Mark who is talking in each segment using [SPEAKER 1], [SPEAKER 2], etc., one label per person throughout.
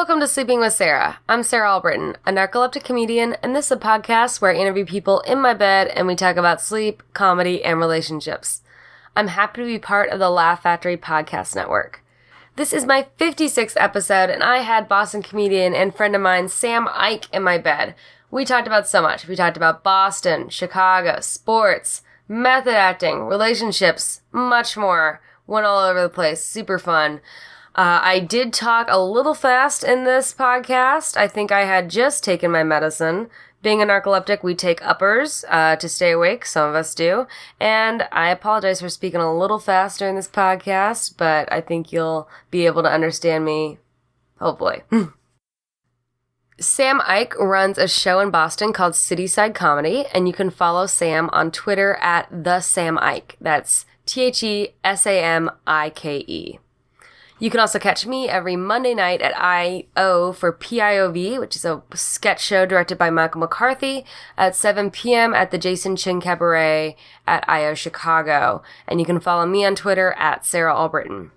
[SPEAKER 1] Welcome to Sleeping with Sarah. I'm Sarah Albritton, a narcoleptic comedian, and this is a podcast where I interview people in my bed and we talk about sleep, comedy, and relationships. I'm happy to be part of the Laugh Factory podcast network. This is my 56th episode, and I had Boston comedian and friend of mine, Sam Ike, in my bed. We talked about so much. We talked about Boston, Chicago, sports, method acting, relationships, much more. Went all over the place. Super fun. I did talk a little fast in this podcast. I think I had just taken my medicine. Being a narcoleptic, we take uppers to stay awake. Some of us do. And I apologize for speaking a little fast during this podcast, but I think you'll be able to understand me, hopefully. Sam Ike runs a show in Boston called Cityside Comedy, and you can follow Sam on Twitter at @TheSamIke. That's TheSamike. You can also catch me every Monday night at I.O. for PIOV, which is a sketch show directed by Michael McCarthy, at 7 p.m. at the Jason Chin Cabaret at I.O. Chicago. And you can follow me on Twitter at Sarah Albritton.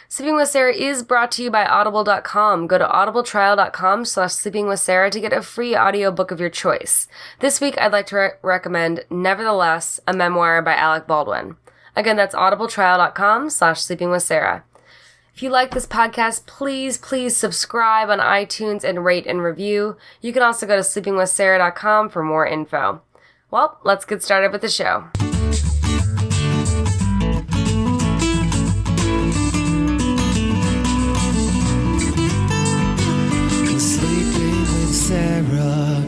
[SPEAKER 1] Sleeping with Sarah is brought to you by Audible.com. Go to audibletrial.com/sleepingwithsarah to get a free audiobook of your choice. This week, I'd like to recommend Nevertheless, a memoir by Alec Baldwin. Again, that's audibletrial.com/sleepingwithsarah. If you like this podcast, please subscribe on iTunes and rate and review. You can also go to sleepingwithsarah.com for more info. Well, let's get started with the show.
[SPEAKER 2] Sleeping with Sarah.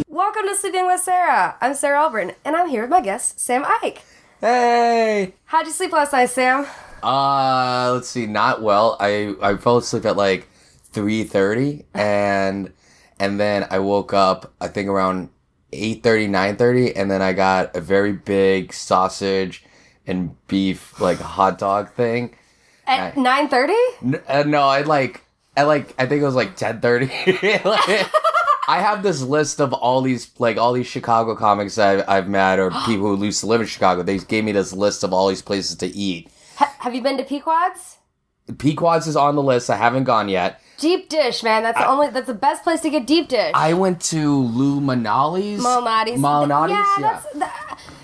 [SPEAKER 1] Welcome to Sleeping with Sarah. I'm Sarah Albritton, and I'm here with my guest, Sam Ike.
[SPEAKER 2] Hey!
[SPEAKER 1] How'd you sleep last night, Sam?
[SPEAKER 2] Let's see, not well. I fell asleep at like 3:30 and then I woke up I think around 8:30, 9:30, and then I got a very big sausage and beef like hot dog thing.
[SPEAKER 1] At 9:30?
[SPEAKER 2] No, I think it was like 10:30. I have this list of all these Chicago comics I've met or people who used to live in Chicago. They gave me this list of all these places to eat.
[SPEAKER 1] Have you been to Pequod's?
[SPEAKER 2] Pequod's is on the list. I haven't gone yet.
[SPEAKER 1] Deep dish, man. That's the best place to get deep dish.
[SPEAKER 2] I went to Lou Malnati's.
[SPEAKER 1] Yeah,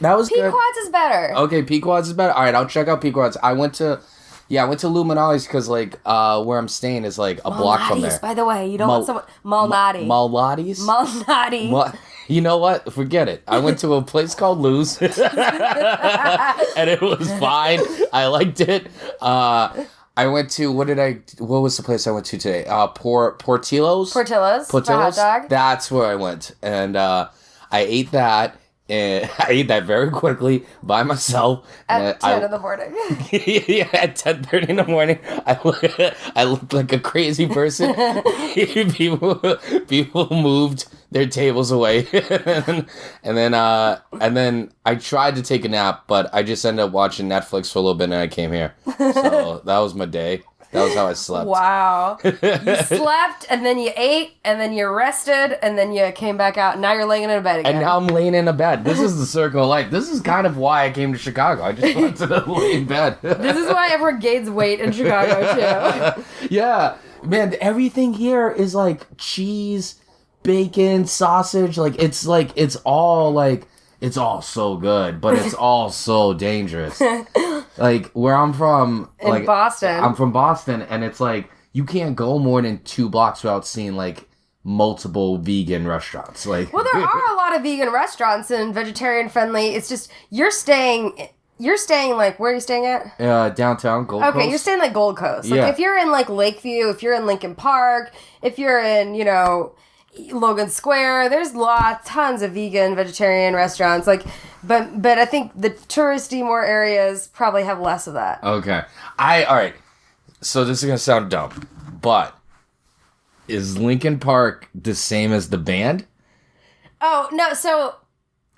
[SPEAKER 2] that was good.
[SPEAKER 1] Pequod's is better.
[SPEAKER 2] Okay, Pequod's is better. All right, I'll check out Pequod's. I went to Lou Malnati's because where I'm staying is like a block from there.
[SPEAKER 1] By the way, you don't want someone Malnati.
[SPEAKER 2] Malnati's?
[SPEAKER 1] Malnati.
[SPEAKER 2] You know what? Forget it. I went to a place called Lou's, and it was fine. I liked it. I went to what was the place I went to today? Portillo's for hot dog. That's where I went, and I ate that. And I ate that very quickly by myself.
[SPEAKER 1] At 10 in the morning.
[SPEAKER 2] Yeah, at 10:30 in the morning. I looked like a crazy person. People moved their tables away. and then I tried to take a nap, but I just ended up watching Netflix for a little bit and I came here. So that was my day. That was how I slept.
[SPEAKER 1] Wow. You slept, and then you ate, and then you rested, and then you came back out, and now you're laying in a bed again.
[SPEAKER 2] And now I'm laying in a bed. This is the circle of life. This is kind of why I came to Chicago. I just wanted to lay in bed.
[SPEAKER 1] This is why everyone gains weight in Chicago, too.
[SPEAKER 2] Yeah. Man, everything here is like cheese, bacon, sausage. It's all so good, but it's all so dangerous. Like, where I'm from...
[SPEAKER 1] In Boston.
[SPEAKER 2] I'm from Boston, and it's like, you can't go more than 2 blocks without seeing, like, multiple vegan restaurants. Well,
[SPEAKER 1] there are a lot of vegan restaurants and vegetarian-friendly. It's just, you're staying, like, where are you staying at?
[SPEAKER 2] Downtown, Gold Coast.
[SPEAKER 1] Okay, you're staying, like, Gold Coast. Like, if you're in, like, Lakeview, if you're in Lincoln Park, if you're in, Logan Square, there's tons of vegan, vegetarian restaurants, but I think the touristy more areas probably have less of that.
[SPEAKER 2] Okay. Alright, so this is gonna sound dumb, but is Lincoln Park the same as the band?
[SPEAKER 1] Oh, no, so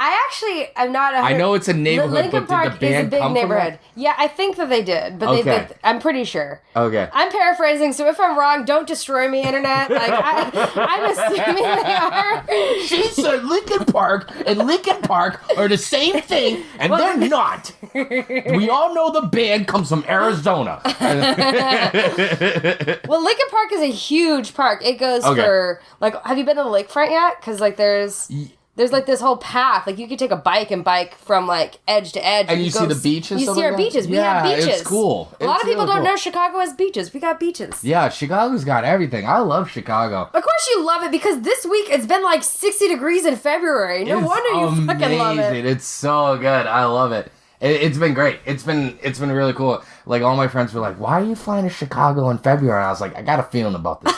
[SPEAKER 1] I'm not...
[SPEAKER 2] I know it's a neighborhood,
[SPEAKER 1] Lincoln
[SPEAKER 2] but did the band
[SPEAKER 1] is a big
[SPEAKER 2] come
[SPEAKER 1] neighborhood.
[SPEAKER 2] from
[SPEAKER 1] Yeah, I think that they did, but
[SPEAKER 2] okay.
[SPEAKER 1] I'm pretty sure.
[SPEAKER 2] Okay.
[SPEAKER 1] I'm paraphrasing, so if I'm wrong, don't destroy me, internet. I'm assuming they are.
[SPEAKER 2] She said Lincoln Park and Lincoln Park are the same thing, and they're not. We all know the band comes from Arizona.
[SPEAKER 1] Well, Lincoln Park is a huge park. It goes for, like, have you been to the lakefront yet? Because, like, there's like this whole path. Like, you could take a bike and bike from, like, edge to edge.
[SPEAKER 2] And you see the beaches?
[SPEAKER 1] You see our beaches. We have beaches.
[SPEAKER 2] It's cool.
[SPEAKER 1] A lot of people don't know Chicago has beaches. We got beaches.
[SPEAKER 2] Yeah, Chicago's got everything. I love Chicago.
[SPEAKER 1] Of course you love it, because this week it's been like 60 degrees in February. No wonder you fucking love it.
[SPEAKER 2] It's so good. I love it. It's been great. It's been really cool. Like, all my friends were like, "Why are you flying to Chicago in February?" And I was like, "I got a feeling about this."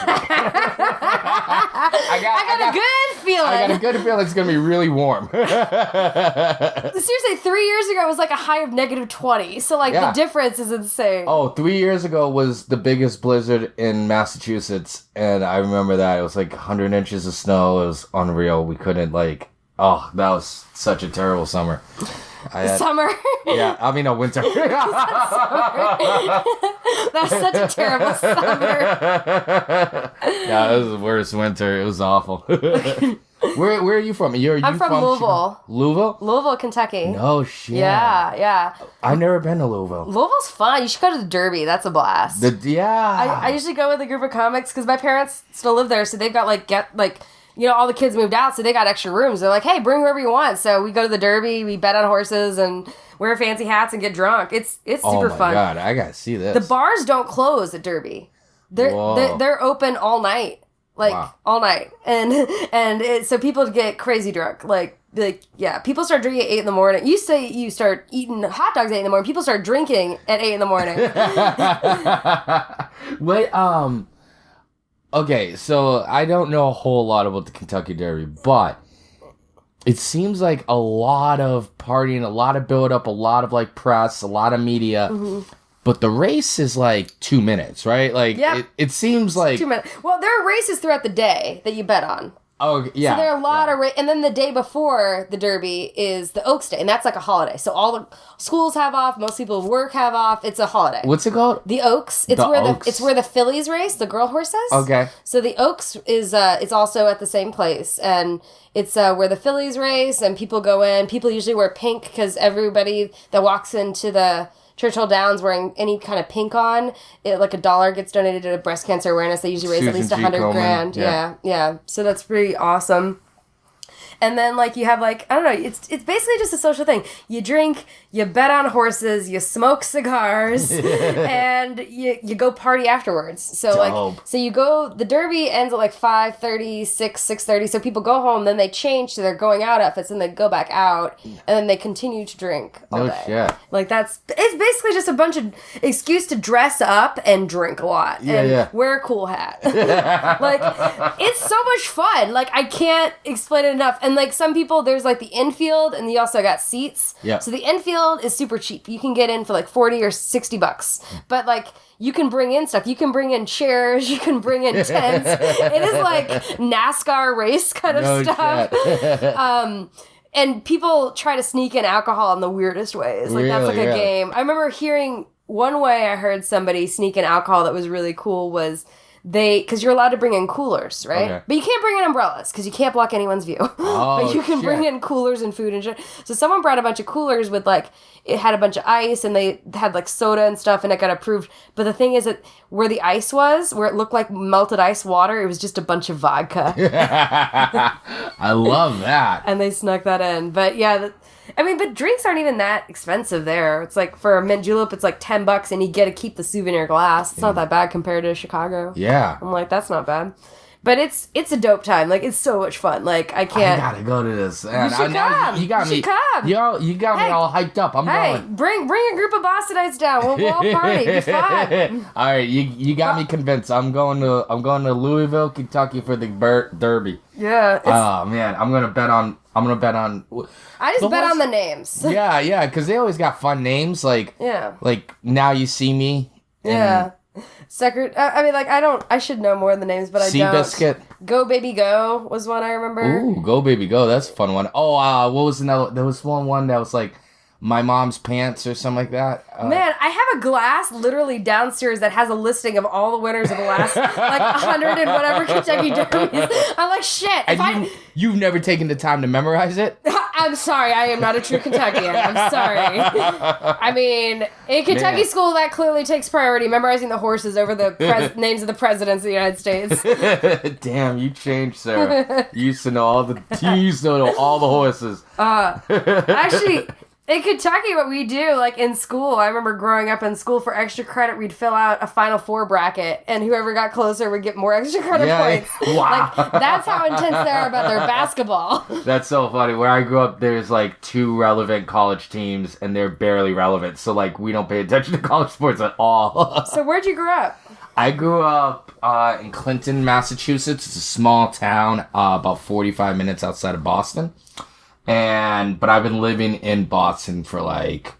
[SPEAKER 1] I got a good feeling.
[SPEAKER 2] I got a good feeling it's gonna be really warm.
[SPEAKER 1] Seriously, 3 years ago it was like a high of -20. So like the difference is insane.
[SPEAKER 2] Oh, 3 years ago was the biggest blizzard in Massachusetts, and I remember that it was like 100 inches of snow. It was unreal. We couldn't that was such a terrible summer.
[SPEAKER 1] Summer?
[SPEAKER 2] Yeah, I mean, winter.
[SPEAKER 1] That's such a terrible summer.
[SPEAKER 2] Yeah, it was the worst winter. It was awful. Where are you from?
[SPEAKER 1] I'm from Louisville.
[SPEAKER 2] Louisville?
[SPEAKER 1] Louisville, Kentucky.
[SPEAKER 2] No shit.
[SPEAKER 1] Yeah.
[SPEAKER 2] I've never been to Louisville.
[SPEAKER 1] Louisville's fun. You should go to the Derby. That's a blast. I usually go with a group of comics because my parents still live there, so they've got all the kids moved out, so they got extra rooms. They're like, hey, bring whoever you want. So we go to the Derby, we bet on horses, and wear fancy hats and get drunk. It's super fun. Oh my
[SPEAKER 2] God, I gotta see this.
[SPEAKER 1] The bars don't close at Derby. They're open all night, all night, and so people get crazy drunk. People start drinking at 8 a.m. You say you start eating hot dogs at 8 a.m. People start drinking at 8 a.m.
[SPEAKER 2] Wait, okay, so I don't know a whole lot about the Kentucky Derby, but it seems like a lot of partying, a lot of build-up, a lot of, press, a lot of media. Mm-hmm. But the race is, 2 minutes, right? It seems like...
[SPEAKER 1] 2 minutes. Well, there are races throughout the day that you bet on.
[SPEAKER 2] Oh, yeah.
[SPEAKER 1] So there are a lot of and then the day before the Derby is the Oaks Day, and that's like a holiday. So all the schools have off, most people at work have off. It's a holiday.
[SPEAKER 2] What's it called?
[SPEAKER 1] The Oaks. It's where the fillies race, the girl horses.
[SPEAKER 2] Okay.
[SPEAKER 1] So the Oaks is it's also at the same place, and it's where the fillies race, and people go in. People usually wear pink because everybody that walks into the Churchill Downs wearing any kind of pink on, $1 gets donated to breast cancer awareness. They usually raise at least $100,000. Yeah. So that's pretty awesome. And then, you have, I don't know, it's basically just a social thing. You drink, you bet on horses, you smoke cigars, and you go party afterwards. So, so you go, the Derby ends at, 5:30, 6:30, so people go home, then they change to their going out outfits, and they go back out, and then they continue to drink all day. Shit. It's basically just a bunch of excuse to dress up and drink a lot. And wear a cool hat. It's so much fun. I can't explain it enough. And some people, there's the infield, and you also got seats. Yeah. So the infield is super cheap. You can get in for $40 or $60. But you can bring in stuff. You can bring in chairs. You can bring in tents. It is NASCAR race kind of stuff. And people try to sneak in alcohol in the weirdest ways. That's a game. I remember hearing one way I heard somebody sneak in alcohol that was really cool was because you're allowed to bring in coolers, right? Okay. But you can't bring in umbrellas because you can't block anyone's view. But you can bring in coolers and food and shit. So someone brought a bunch of coolers with it had a bunch of ice, and they had soda and stuff, and it got approved. But the thing is that where the ice was, where it looked like melted ice water, it was just a bunch of vodka.
[SPEAKER 2] I love that.
[SPEAKER 1] And they snuck that in. But yeah, but drinks aren't even that expensive there. It's for a mint julep, it's $10, and you get to keep the souvenir glass. It's not that bad compared to Chicago.
[SPEAKER 2] Yeah.
[SPEAKER 1] I'm that's not bad. But it's a dope time. It's so much fun. I can't.
[SPEAKER 2] I gotta go to this. Man.
[SPEAKER 1] You should come.
[SPEAKER 2] You got me. Yo, you got me all hyped up. I'm going.
[SPEAKER 1] Bring a group of Bostonites down. We'll all party. Be fun.
[SPEAKER 2] All right, you got me convinced. I'm going to Louisville, Kentucky for the Derby.
[SPEAKER 1] Yeah.
[SPEAKER 2] Oh man, I'm gonna bet on.
[SPEAKER 1] I just bet on the names.
[SPEAKER 2] Yeah, because they always got fun names. Like Now You See Me.
[SPEAKER 1] Yeah. I should know more of the names, but I don't.
[SPEAKER 2] Seabiscuit.
[SPEAKER 1] Go Baby Go was one I remember.
[SPEAKER 2] Ooh, Go Baby Go. That's a fun one. Oh, what was another? There was one that was My Mom's Pants or something like that.
[SPEAKER 1] Man, I have a glass literally downstairs that has a listing of all the winners of the last 100 and whatever Kentucky Derbies. I'm shit.
[SPEAKER 2] And you've never taken the time to memorize it?
[SPEAKER 1] I'm sorry, I am not a true Kentuckian. I'm sorry. I mean, in Kentucky school, that clearly takes priority, memorizing the horses over the names of the presidents of the United States.
[SPEAKER 2] Damn, you changed, Sarah. You used to know all the horses.
[SPEAKER 1] Actually, in Kentucky, what we do, like in school, I remember growing up in school for extra credit, we'd fill out a Final Four bracket, and whoever got closer would get more extra credit points.
[SPEAKER 2] Wow.
[SPEAKER 1] Like, that's how intense they are about their basketball.
[SPEAKER 2] That's so funny. Where I grew up, there's like 2 relevant college teams, and they're barely relevant. So, like, we don't pay attention to college sports at all.
[SPEAKER 1] So, where'd you grow up?
[SPEAKER 2] I grew up in Clinton, Massachusetts. It's a small town, about 45 minutes outside of Boston. But I've been living in Boston for like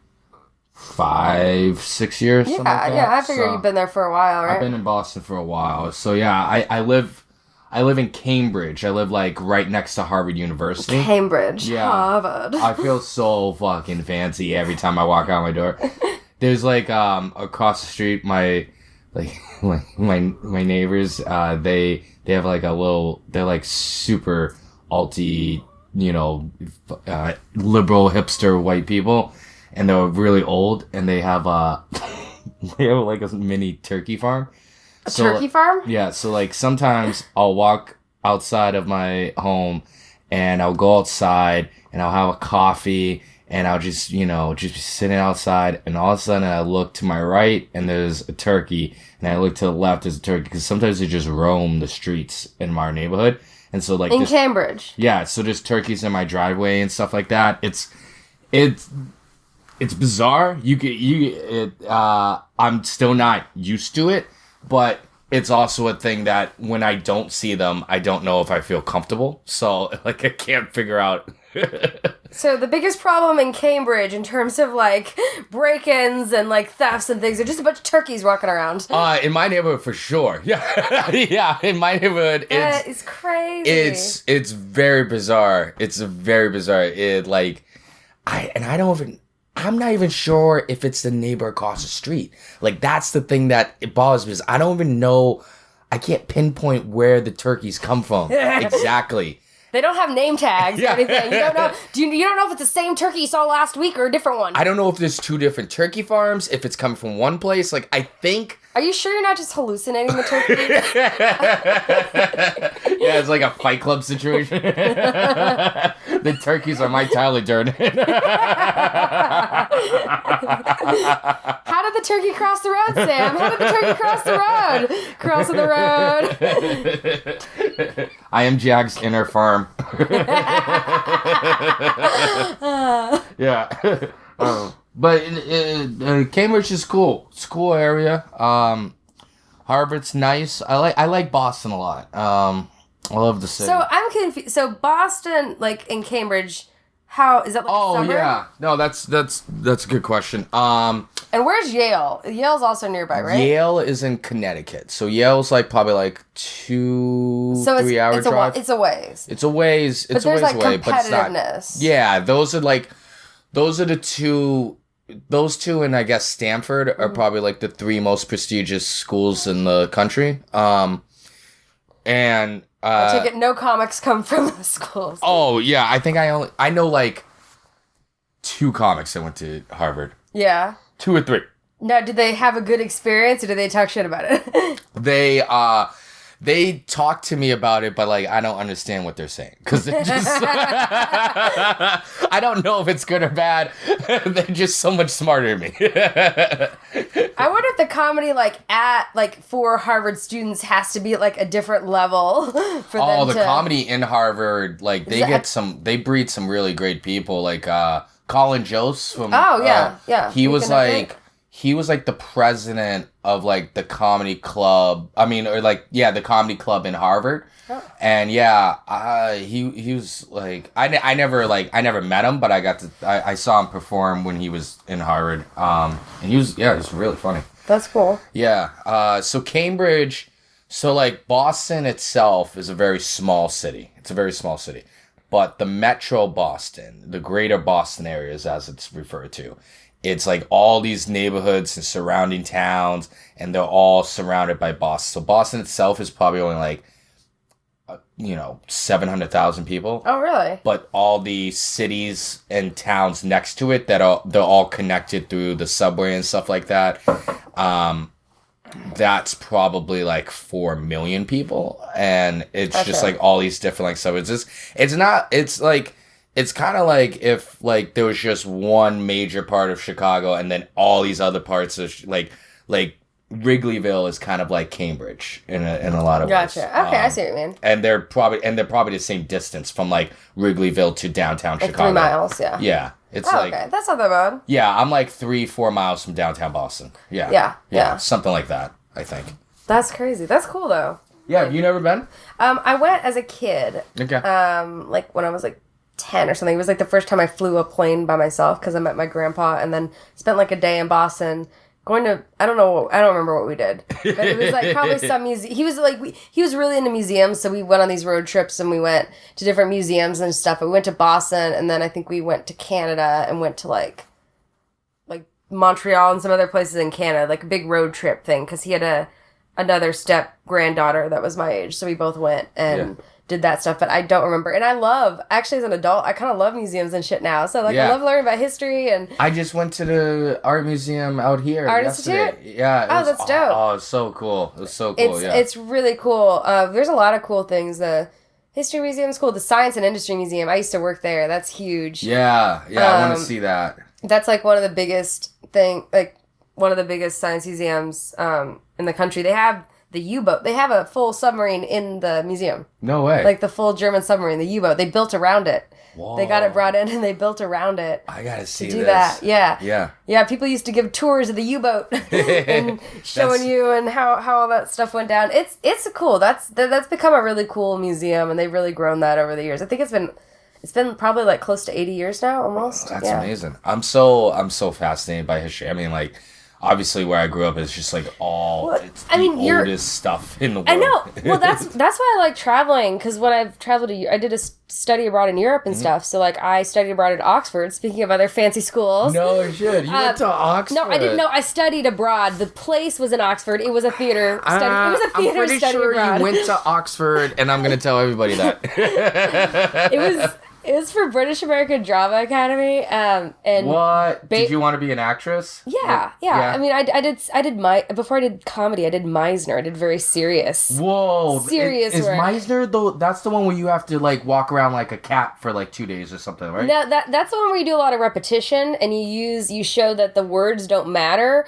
[SPEAKER 2] 5-6 years.
[SPEAKER 1] Yeah,
[SPEAKER 2] something like that.
[SPEAKER 1] I figured you've been there for a while, right?
[SPEAKER 2] I've been in Boston for a while. So yeah, I live in Cambridge. I live like right next to Harvard University.
[SPEAKER 1] Cambridge,
[SPEAKER 2] yeah.
[SPEAKER 1] Harvard.
[SPEAKER 2] I feel so fucking fancy every time I walk out my door. There's like across the street, my neighbors. They have like a little. They're like super alti. Liberal hipster white people, and they're really old, and they have like a mini turkey farm.
[SPEAKER 1] A turkey farm?
[SPEAKER 2] Yeah, so like sometimes I'll walk outside of my home, and I'll go outside, and I'll have a coffee, and I'll just be sitting outside, and all of a sudden I look to my right, and there's a turkey, and I look to the left, there's a turkey, because sometimes they just roam the streets in my neighborhood. And so, like,
[SPEAKER 1] in Cambridge.
[SPEAKER 2] Yeah, so there's turkeys in my driveway and stuff like that. It's bizarre. I'm still not used to it, but it's also a thing that when I don't see them, I don't know if I feel comfortable. So, like, I can't figure out.
[SPEAKER 1] So the biggest problem in Cambridge in terms of like break-ins and like thefts and things are just a bunch of turkeys walking around.
[SPEAKER 2] In my neighborhood for sure. Yeah. Yeah, in my neighborhood
[SPEAKER 1] it's crazy.
[SPEAKER 2] It's very bizarre. It's very bizarre. I'm not even sure if it's the neighbor across the street. Like, that's the thing that it bothers me is I don't even know. I can't pinpoint where the turkeys come from exactly.
[SPEAKER 1] They don't have name tags or anything. You don't know. You don't know if it's the same turkey you saw last week or a different one.
[SPEAKER 2] I don't know if there's 2 different turkey farms, if it's coming from one place. Like, I think...
[SPEAKER 1] Are you sure you're not just hallucinating the turkeys?
[SPEAKER 2] Yeah, it's like a Fight Club situation. The turkeys are my Tyler Durden.
[SPEAKER 1] How did the turkey cross the road, Sam? How did the turkey cross the road? Crossing the road.
[SPEAKER 2] I am Jack's inner farm. Yeah. But Cambridge is cool. It's a cool area. Harvard's nice. I like Boston a lot. I love the city.
[SPEAKER 1] So I'm confused. So Boston, like in Cambridge, how is that like a suburb?
[SPEAKER 2] Yeah. No, that's a good question.
[SPEAKER 1] And where's Yale? Yale's also nearby, right?
[SPEAKER 2] Yale is in Connecticut. So Yale's like probably like 2-3 hour drive.
[SPEAKER 1] It's a ways.
[SPEAKER 2] It's a ways. It's
[SPEAKER 1] but there's
[SPEAKER 2] a ways
[SPEAKER 1] like
[SPEAKER 2] away, but it's not. Yeah, those are the two. Those two and I guess Stanford are probably like the 3 most prestigious schools in the country. I
[SPEAKER 1] take it no comics come from those schools.
[SPEAKER 2] Oh yeah, I think I know like 2 comics that went to Harvard.
[SPEAKER 1] Yeah.
[SPEAKER 2] 2 or 3.
[SPEAKER 1] Now, did they have a good experience or did they talk shit about it?
[SPEAKER 2] They talk to me about it, but like I don't understand what they're saying because they're just. I don't know if it's good or bad. They're just so much smarter than me.
[SPEAKER 1] I wonder if the comedy for Harvard students has to be at like a different level for them.
[SPEAKER 2] Oh, the comedy in Harvard, like they breed some really great people, like Colin Jost from.
[SPEAKER 1] Oh yeah.
[SPEAKER 2] He was like the president of like the comedy club. The comedy club in Harvard. Oh. And he was like I never met him, but I saw him perform when he was in Harvard. And he was really funny.
[SPEAKER 1] That's cool.
[SPEAKER 2] Yeah. So Cambridge, like Boston itself is a very small city. It's a very small city. But the Metro Boston, the greater Boston areas as it's referred to, it's like all these neighborhoods and surrounding towns, and they're all surrounded by Boston. So Boston itself is probably only like 700,000 people.
[SPEAKER 1] Oh, really?
[SPEAKER 2] But all the cities and towns next to it they're all connected through the subway and stuff like that. That's probably like 4 million people, and it's just like all these different like suburbs. It's kind of like if like there was just one major part of Chicago and then all these other parts of like Wrigleyville is kind of like Cambridge in a lot of ways.
[SPEAKER 1] Gotcha. Okay, I see what you mean.
[SPEAKER 2] And they're probably the same distance from like Wrigleyville to downtown Chicago.
[SPEAKER 1] 3 miles, yeah.
[SPEAKER 2] Yeah. It's
[SPEAKER 1] okay. That's not that bad.
[SPEAKER 2] Yeah, I'm like 3-4 miles from downtown Boston. Yeah. Yeah. Something like that, I think.
[SPEAKER 1] That's crazy. That's cool though.
[SPEAKER 2] Yeah, have you never been?
[SPEAKER 1] I went as a kid.
[SPEAKER 2] Okay.
[SPEAKER 1] Like when I was like 10 or something. It was like the first time I flew a plane by myself because I met my grandpa and then spent like a day in Boston going to, I don't remember what we did. But it was like probably some museum. He was really into museums, so we went on these road trips and we went to different museums and stuff. But we went to Boston and then I think we went to Canada and went to like Montreal and some other places in Canada, like a big road trip thing because he had another step granddaughter that was my age. So we both went and did that stuff, but I don't remember. And actually as an adult, I kind of love museums and shit now. So I love learning about history and...
[SPEAKER 2] I just went to the art museum out here yesterday.
[SPEAKER 1] Institute?
[SPEAKER 2] Yeah.
[SPEAKER 1] That's dope.
[SPEAKER 2] Oh, it's so cool. It was so cool,
[SPEAKER 1] It's really cool. There's a lot of cool things. The History Museum's cool. The Science and Industry Museum, I used to work there. That's huge.
[SPEAKER 2] Yeah, I want to see that.
[SPEAKER 1] That's like one of the biggest science museums in the country. They have the U-boat. They have a full submarine in the museum.
[SPEAKER 2] No way.
[SPEAKER 1] Like the full German submarine, the U-boat. They built around it.
[SPEAKER 2] Whoa.
[SPEAKER 1] They got it brought in and they built around it.
[SPEAKER 2] I gotta see
[SPEAKER 1] to do
[SPEAKER 2] this.
[SPEAKER 1] that. Yeah.
[SPEAKER 2] Yeah.
[SPEAKER 1] Yeah, people used to give tours of the U-boat and showing you and how all that stuff went down. It's cool. That's become a really cool museum and they've really grown that over the years. I think it's been probably like close to 80 years now, almost.
[SPEAKER 2] That's amazing. I'm so fascinated by history. I mean, like, obviously where I grew up is just like oldest stuff in the world.
[SPEAKER 1] I know. Well, that's why I like traveling, because when I've traveled I did a study abroad in Europe and stuff. So like I studied abroad at Oxford. Speaking of other fancy schools.
[SPEAKER 2] No shit, you went to Oxford.
[SPEAKER 1] No, I didn't know. I studied abroad. The place was in Oxford. It was a theater study. It was a theater
[SPEAKER 2] I'm pretty
[SPEAKER 1] study
[SPEAKER 2] sure
[SPEAKER 1] abroad.
[SPEAKER 2] you went to Oxford, and I'm gonna tell everybody that.
[SPEAKER 1] It was for British American Drama Academy. And
[SPEAKER 2] what? Did you want to be an actress?
[SPEAKER 1] Yeah. I mean, before I did comedy, I did Meisner. I did very serious.
[SPEAKER 2] Whoa.
[SPEAKER 1] Serious
[SPEAKER 2] is
[SPEAKER 1] work.
[SPEAKER 2] Meisner, though, that's the one where you have to, like, walk around like a cat for, like, 2 days or something, right?
[SPEAKER 1] No, that's the one where you do a lot of repetition and you show that the words don't matter,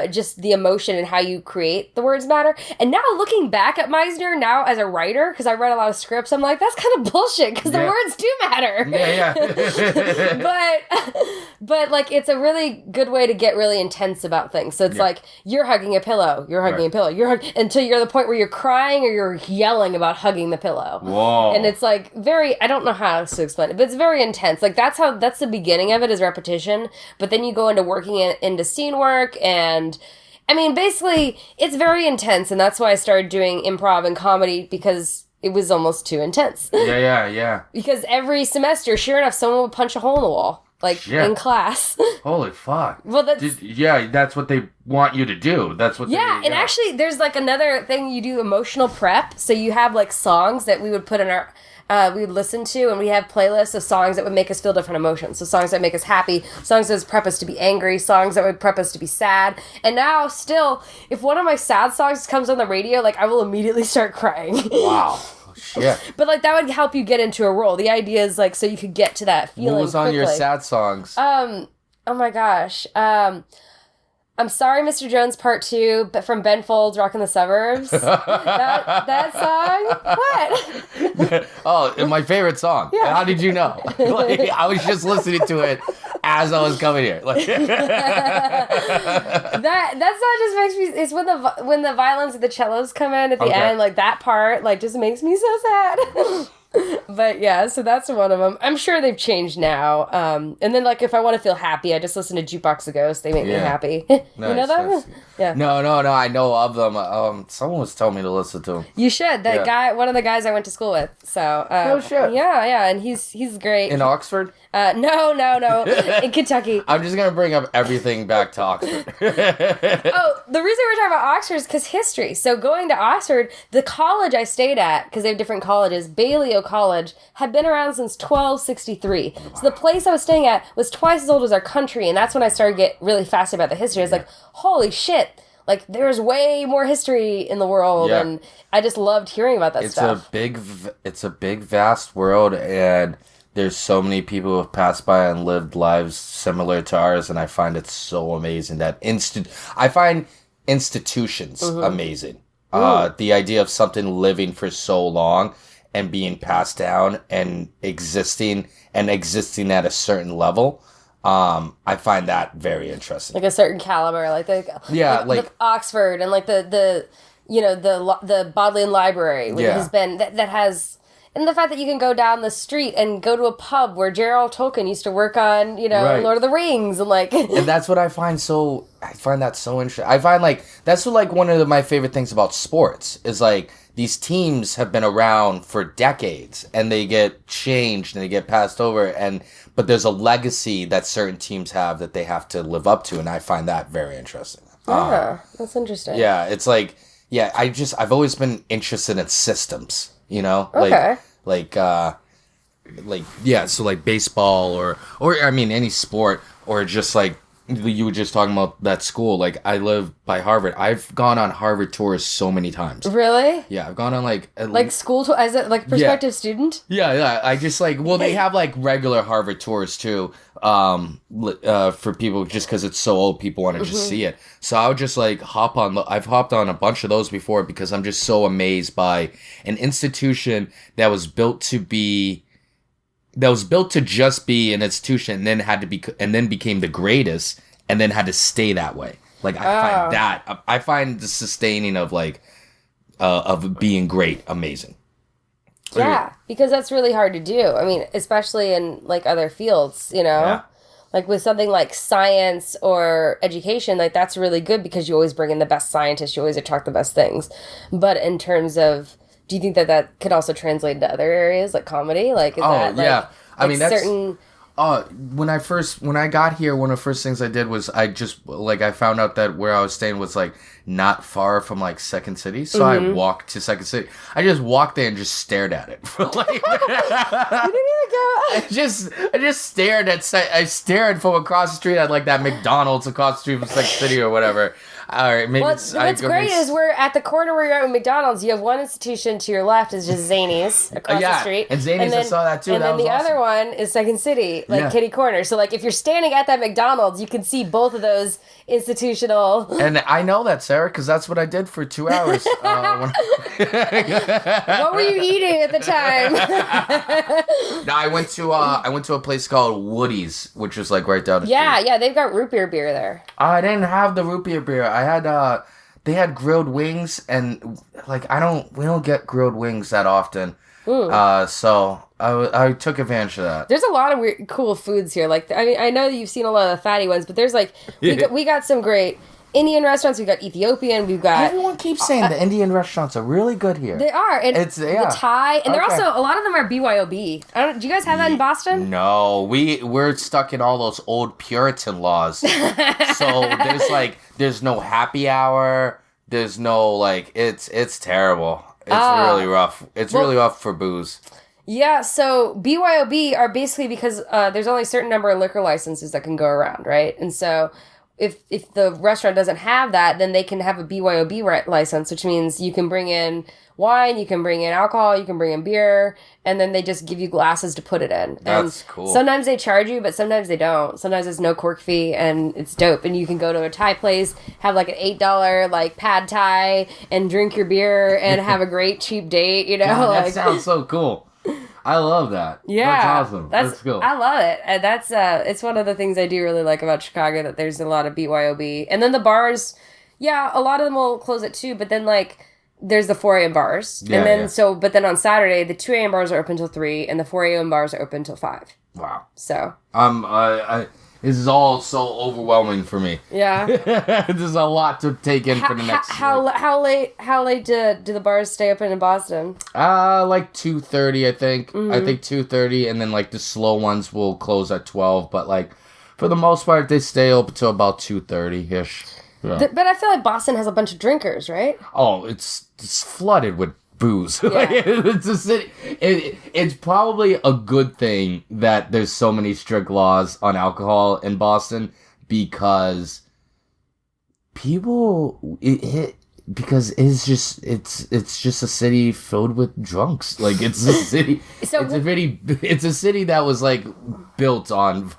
[SPEAKER 1] just the emotion and how you create the words matter. And now looking back at Meisner, now as a writer, because I read a lot of scripts, I'm like, that's kind of bullshit, because the words do matter.
[SPEAKER 2] Yeah.
[SPEAKER 1] but like it's a really good way to get really intense about things. So it's like you're hugging a pillow, until you're at the point where you're crying or you're yelling about hugging the pillow.
[SPEAKER 2] Whoa.
[SPEAKER 1] And it's like I don't know how to explain it, but it's very intense. Like that's the beginning of it, is repetition. But then you go into working into scene work, and I mean basically it's very intense, and that's why I started doing improv and comedy, because it was almost too intense.
[SPEAKER 2] Yeah.
[SPEAKER 1] Because every semester, sure enough, someone would punch a hole in the wall, in class.
[SPEAKER 2] Holy fuck.
[SPEAKER 1] Well,
[SPEAKER 2] that's what they want you to do. That's what.
[SPEAKER 1] And actually, there's like another thing you do: emotional prep. So you have like songs that we would put in our. We would listen to, and we have playlists of songs that would make us feel different emotions. So songs that make us happy, songs that would prep us to be angry, songs that would prep us to be sad. And now, still, if one of my sad songs comes on the radio, like I will immediately start crying.
[SPEAKER 2] Wow. Shit.
[SPEAKER 1] But like that would help you get into a role. The idea is like so you could get to that feeling.
[SPEAKER 2] What was on
[SPEAKER 1] quickly.
[SPEAKER 2] your sad songs?
[SPEAKER 1] Oh my gosh. I'm Sorry, Mr. Jones Part 2, but from Ben Folds, Rockin' the Suburbs. that song? What?
[SPEAKER 2] Oh, my favorite song. Yeah. How did you know? Like, I was just listening to it as I was coming here. Like
[SPEAKER 1] that song just makes me. It's when the violins and the cellos come in at the end, like that part, like just makes me so sad. But yeah, so that's one of them. I'm sure they've changed now. And then like if I want to feel happy, I just listen to Jukebox the Ghost. They make me happy. You know that one? Yeah.
[SPEAKER 2] No. I know of them. Someone was telling me to listen to them.
[SPEAKER 1] You should. That guy, one of the guys I went to school with. So.
[SPEAKER 2] Oh shit.
[SPEAKER 1] Yeah, and he's great.
[SPEAKER 2] In Oxford?
[SPEAKER 1] No. In Kentucky.
[SPEAKER 2] I'm just gonna bring up everything back to Oxford.
[SPEAKER 1] Oh, the reason we're talking about Oxford is because history. So going to Oxford, the college I stayed at, because they have different colleges, Balliol College, had been around since 1263. So the place I was staying at was twice as old as our country, and that's when I started to get really fascinated about the history. I was like, holy shit, like there's way more history in the world, and I just loved hearing about that stuff.
[SPEAKER 2] It's a big, vast world, and there's so many people who have passed by and lived lives similar to ours, and I find it so amazing that I find institutions amazing. The idea of something living for so long and being passed down and existing at a certain level. I find that very interesting.
[SPEAKER 1] Like a certain caliber, like Oxford and like the Bodleian Library, which has been that has. And the fact that you can go down the street and go to a pub where J.R.R. Tolkien used to work on, Lord of the Rings and like...
[SPEAKER 2] And that's what I find that so interesting. I find that's one of my favorite things about sports is like these teams have been around for decades and they get changed and they get passed over but there's a legacy that certain teams have that they have to live up to, and I find that very interesting.
[SPEAKER 1] Yeah, that's interesting.
[SPEAKER 2] Yeah, it's like, I've always been interested in systems.
[SPEAKER 1] Okay.
[SPEAKER 2] So like baseball or I mean any sport, or just like you were just talking about that school. Like I live by Harvard. I've gone on Harvard tours so many times.
[SPEAKER 1] Really?
[SPEAKER 2] Yeah, I've gone on
[SPEAKER 1] school tour as a prospective student.
[SPEAKER 2] Yeah. I just they have regular Harvard tours too. For people, just because it's so old, people want to just see it. So I would just I've hopped on a bunch of those before because I'm just so amazed by an institution that was built to just be an institution, and then became the greatest, and then had to stay that way. I find the sustaining of being great amazing.
[SPEAKER 1] Yeah, because that's really hard to do. I mean, especially in other fields,
[SPEAKER 2] Yeah.
[SPEAKER 1] Like with something like science or education, that's really good because you always bring in the best scientists, you always attract the best things. But in terms of, do you think that could also translate into other areas like comedy? I mean, that's certain.
[SPEAKER 2] When I got here, one of the first things I did was I found out that where I was staying was not far from Second City, so I walked to Second City. I just walked there and just stared at it.
[SPEAKER 1] You didn't even go.
[SPEAKER 2] I just stared from across the street at that McDonald's across the street from Second City or whatever. All right, maybe
[SPEAKER 1] what's great is we're at the corner where you're at with McDonald's. You have one institution to your left is just Zanies across the street.
[SPEAKER 2] And Zanies, I saw that too.
[SPEAKER 1] And then the other one is Second City, Kitty Corner. So if you're standing at that McDonald's, you can see both of those institutional.
[SPEAKER 2] And I know that, Sarah, because that's what I did for 2 hours.
[SPEAKER 1] What were you eating at the time?
[SPEAKER 2] No, I went to a place called Woody's, which was right down the street.
[SPEAKER 1] Yeah, they've got root beer there.
[SPEAKER 2] I didn't have the root beer. I had they had grilled wings, and we don't get grilled wings that often. So I took advantage of that.
[SPEAKER 1] There's a lot of weird, cool foods here. I know that you've seen a lot of the fatty ones, but there's we got some great Indian restaurants. We've got Ethiopian. We've got.
[SPEAKER 2] Everyone keeps saying the Indian restaurants are really good here.
[SPEAKER 1] They are, and the Thai, and they're also a lot of them are BYOB. Do you guys have that in Boston?
[SPEAKER 2] No, we're stuck in all those old Puritan laws. So there's no happy hour. There's no it's terrible. It's really rough. It's really rough for booze.
[SPEAKER 1] Yeah, so BYOB are basically because there's only a certain number of liquor licenses that can go around, right? And so if the restaurant doesn't have that, then they can have a BYOB license, which means you can bring in wine, you can bring in alcohol, you can bring in beer, and then they just give you glasses to put it in.
[SPEAKER 2] That's cool.
[SPEAKER 1] Sometimes they charge you, but sometimes they don't. Sometimes there's no cork fee, and it's dope. And you can go to a Thai place, have an $8 pad Thai, and drink your beer, and have a great cheap date.
[SPEAKER 2] God, that sounds so cool. I love that.
[SPEAKER 1] Yeah.
[SPEAKER 2] That's awesome. That's cool.
[SPEAKER 1] I love it. And that's it's one of the things I do really like about Chicago, that there's a lot of BYOB. And then the bars, yeah, a lot of them will close at 2, but then there's the 4 a.m. bars.
[SPEAKER 2] Yeah,
[SPEAKER 1] and then, but then on Saturday, the 2 a.m. bars are open till 3, and the 4 a.m. bars are open till 5.
[SPEAKER 2] Wow.
[SPEAKER 1] So.
[SPEAKER 2] This is all so overwhelming for me.
[SPEAKER 1] Yeah.
[SPEAKER 2] There's a lot to take in for the next
[SPEAKER 1] How late do the bars stay open in Boston?
[SPEAKER 2] Like 2:30, I think.
[SPEAKER 1] Mm-hmm.
[SPEAKER 2] I think 2:30, and then like the slow ones will close at 12, but like for the most part they stay open till about 2:30-ish. Yeah.
[SPEAKER 1] But I feel like Boston has a bunch of drinkers, right?
[SPEAKER 2] Oh, it's flooded with booze.
[SPEAKER 1] Yeah.
[SPEAKER 2] Like, it's a city. It's probably a good thing that there's so many strict laws on alcohol in Boston because because it's just a city filled with drunks. Like it's a city. It's a city that was like built on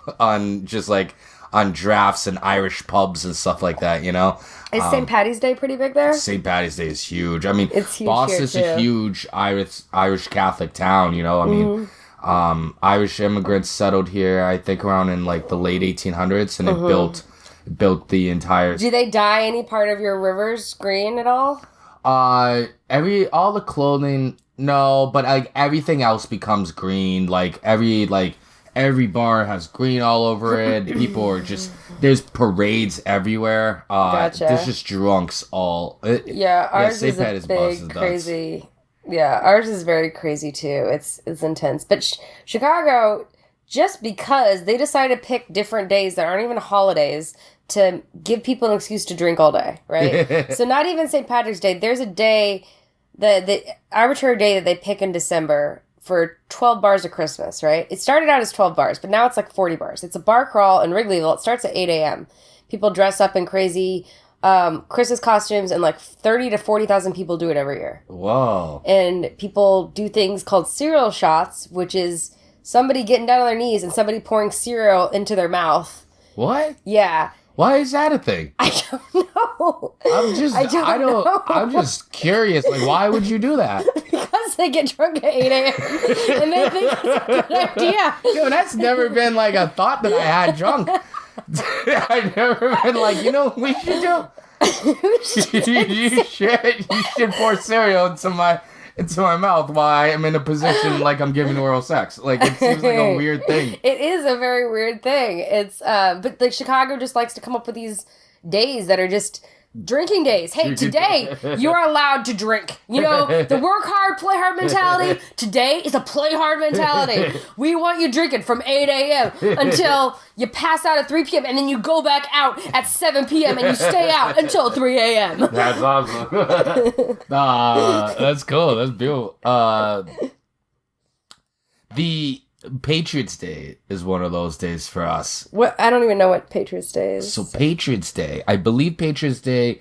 [SPEAKER 2] just like on drafts and Irish pubs and stuff like that, you know?
[SPEAKER 1] Is St. Patty's Day pretty big there?
[SPEAKER 2] St. Patty's Day is huge. I mean,
[SPEAKER 1] it's huge.
[SPEAKER 2] Boston's a huge Irish Catholic town, you know? I mean, Irish immigrants settled here, I think, around in like the late 1800s, and it built the entire...
[SPEAKER 1] Do they dye any part of your rivers green at all?
[SPEAKER 2] All the clothing, no, but like everything else becomes green. Like every bar has green all over it. People are just... There's parades everywhere.
[SPEAKER 1] Gotcha.
[SPEAKER 2] There's just drunks all...
[SPEAKER 1] ours is a big, crazy... Yeah, ours is very crazy, too. It's intense. But Chicago, just because they decided to pick different days that aren't even holidays to give people an excuse to drink all day, right? So not even St. Patrick's Day. There's a day, the arbitrary day that they pick in December for 12 bars of Christmas, right? It started out as 12 bars, but now it's like 40 bars. It's a bar crawl in Wrigleyville. It starts at 8 a.m. People dress up in crazy Christmas costumes, and like 30 to 40,000 people do it every year.
[SPEAKER 2] Whoa.
[SPEAKER 1] And people do things called cereal shots, which is somebody getting down on their knees and somebody pouring cereal into their mouth.
[SPEAKER 2] What?
[SPEAKER 1] Yeah.
[SPEAKER 2] Why is that a thing?
[SPEAKER 1] I don't know.
[SPEAKER 2] I'm just curious. Like, why would you do that?
[SPEAKER 1] Because they get drunk at 8 a.m. and they think it's a good idea.
[SPEAKER 2] Yo, that's never been like a thought that I had drunk. I've never been like, you know what we should do? you should pour cereal into my mouth while I am in a position like I'm giving oral sex. Like, it seems like a weird thing.
[SPEAKER 1] It is a very weird thing. It's but like Chicago just likes to come up with these days that are just drinking days. Hey, today you're allowed to drink. You know, the work hard, play hard mentality. Today is a play hard mentality. We want you drinking from 8 a.m. until you pass out at 3 p.m. and then you go back out at 7 p.m. and you stay out until 3 a.m.
[SPEAKER 2] That's awesome. That's cool. That's beautiful. The Patriots Day is one of those days for us.
[SPEAKER 1] What? I don't even know what Patriots Day is.
[SPEAKER 2] So Patriots Day, I believe Patriots Day,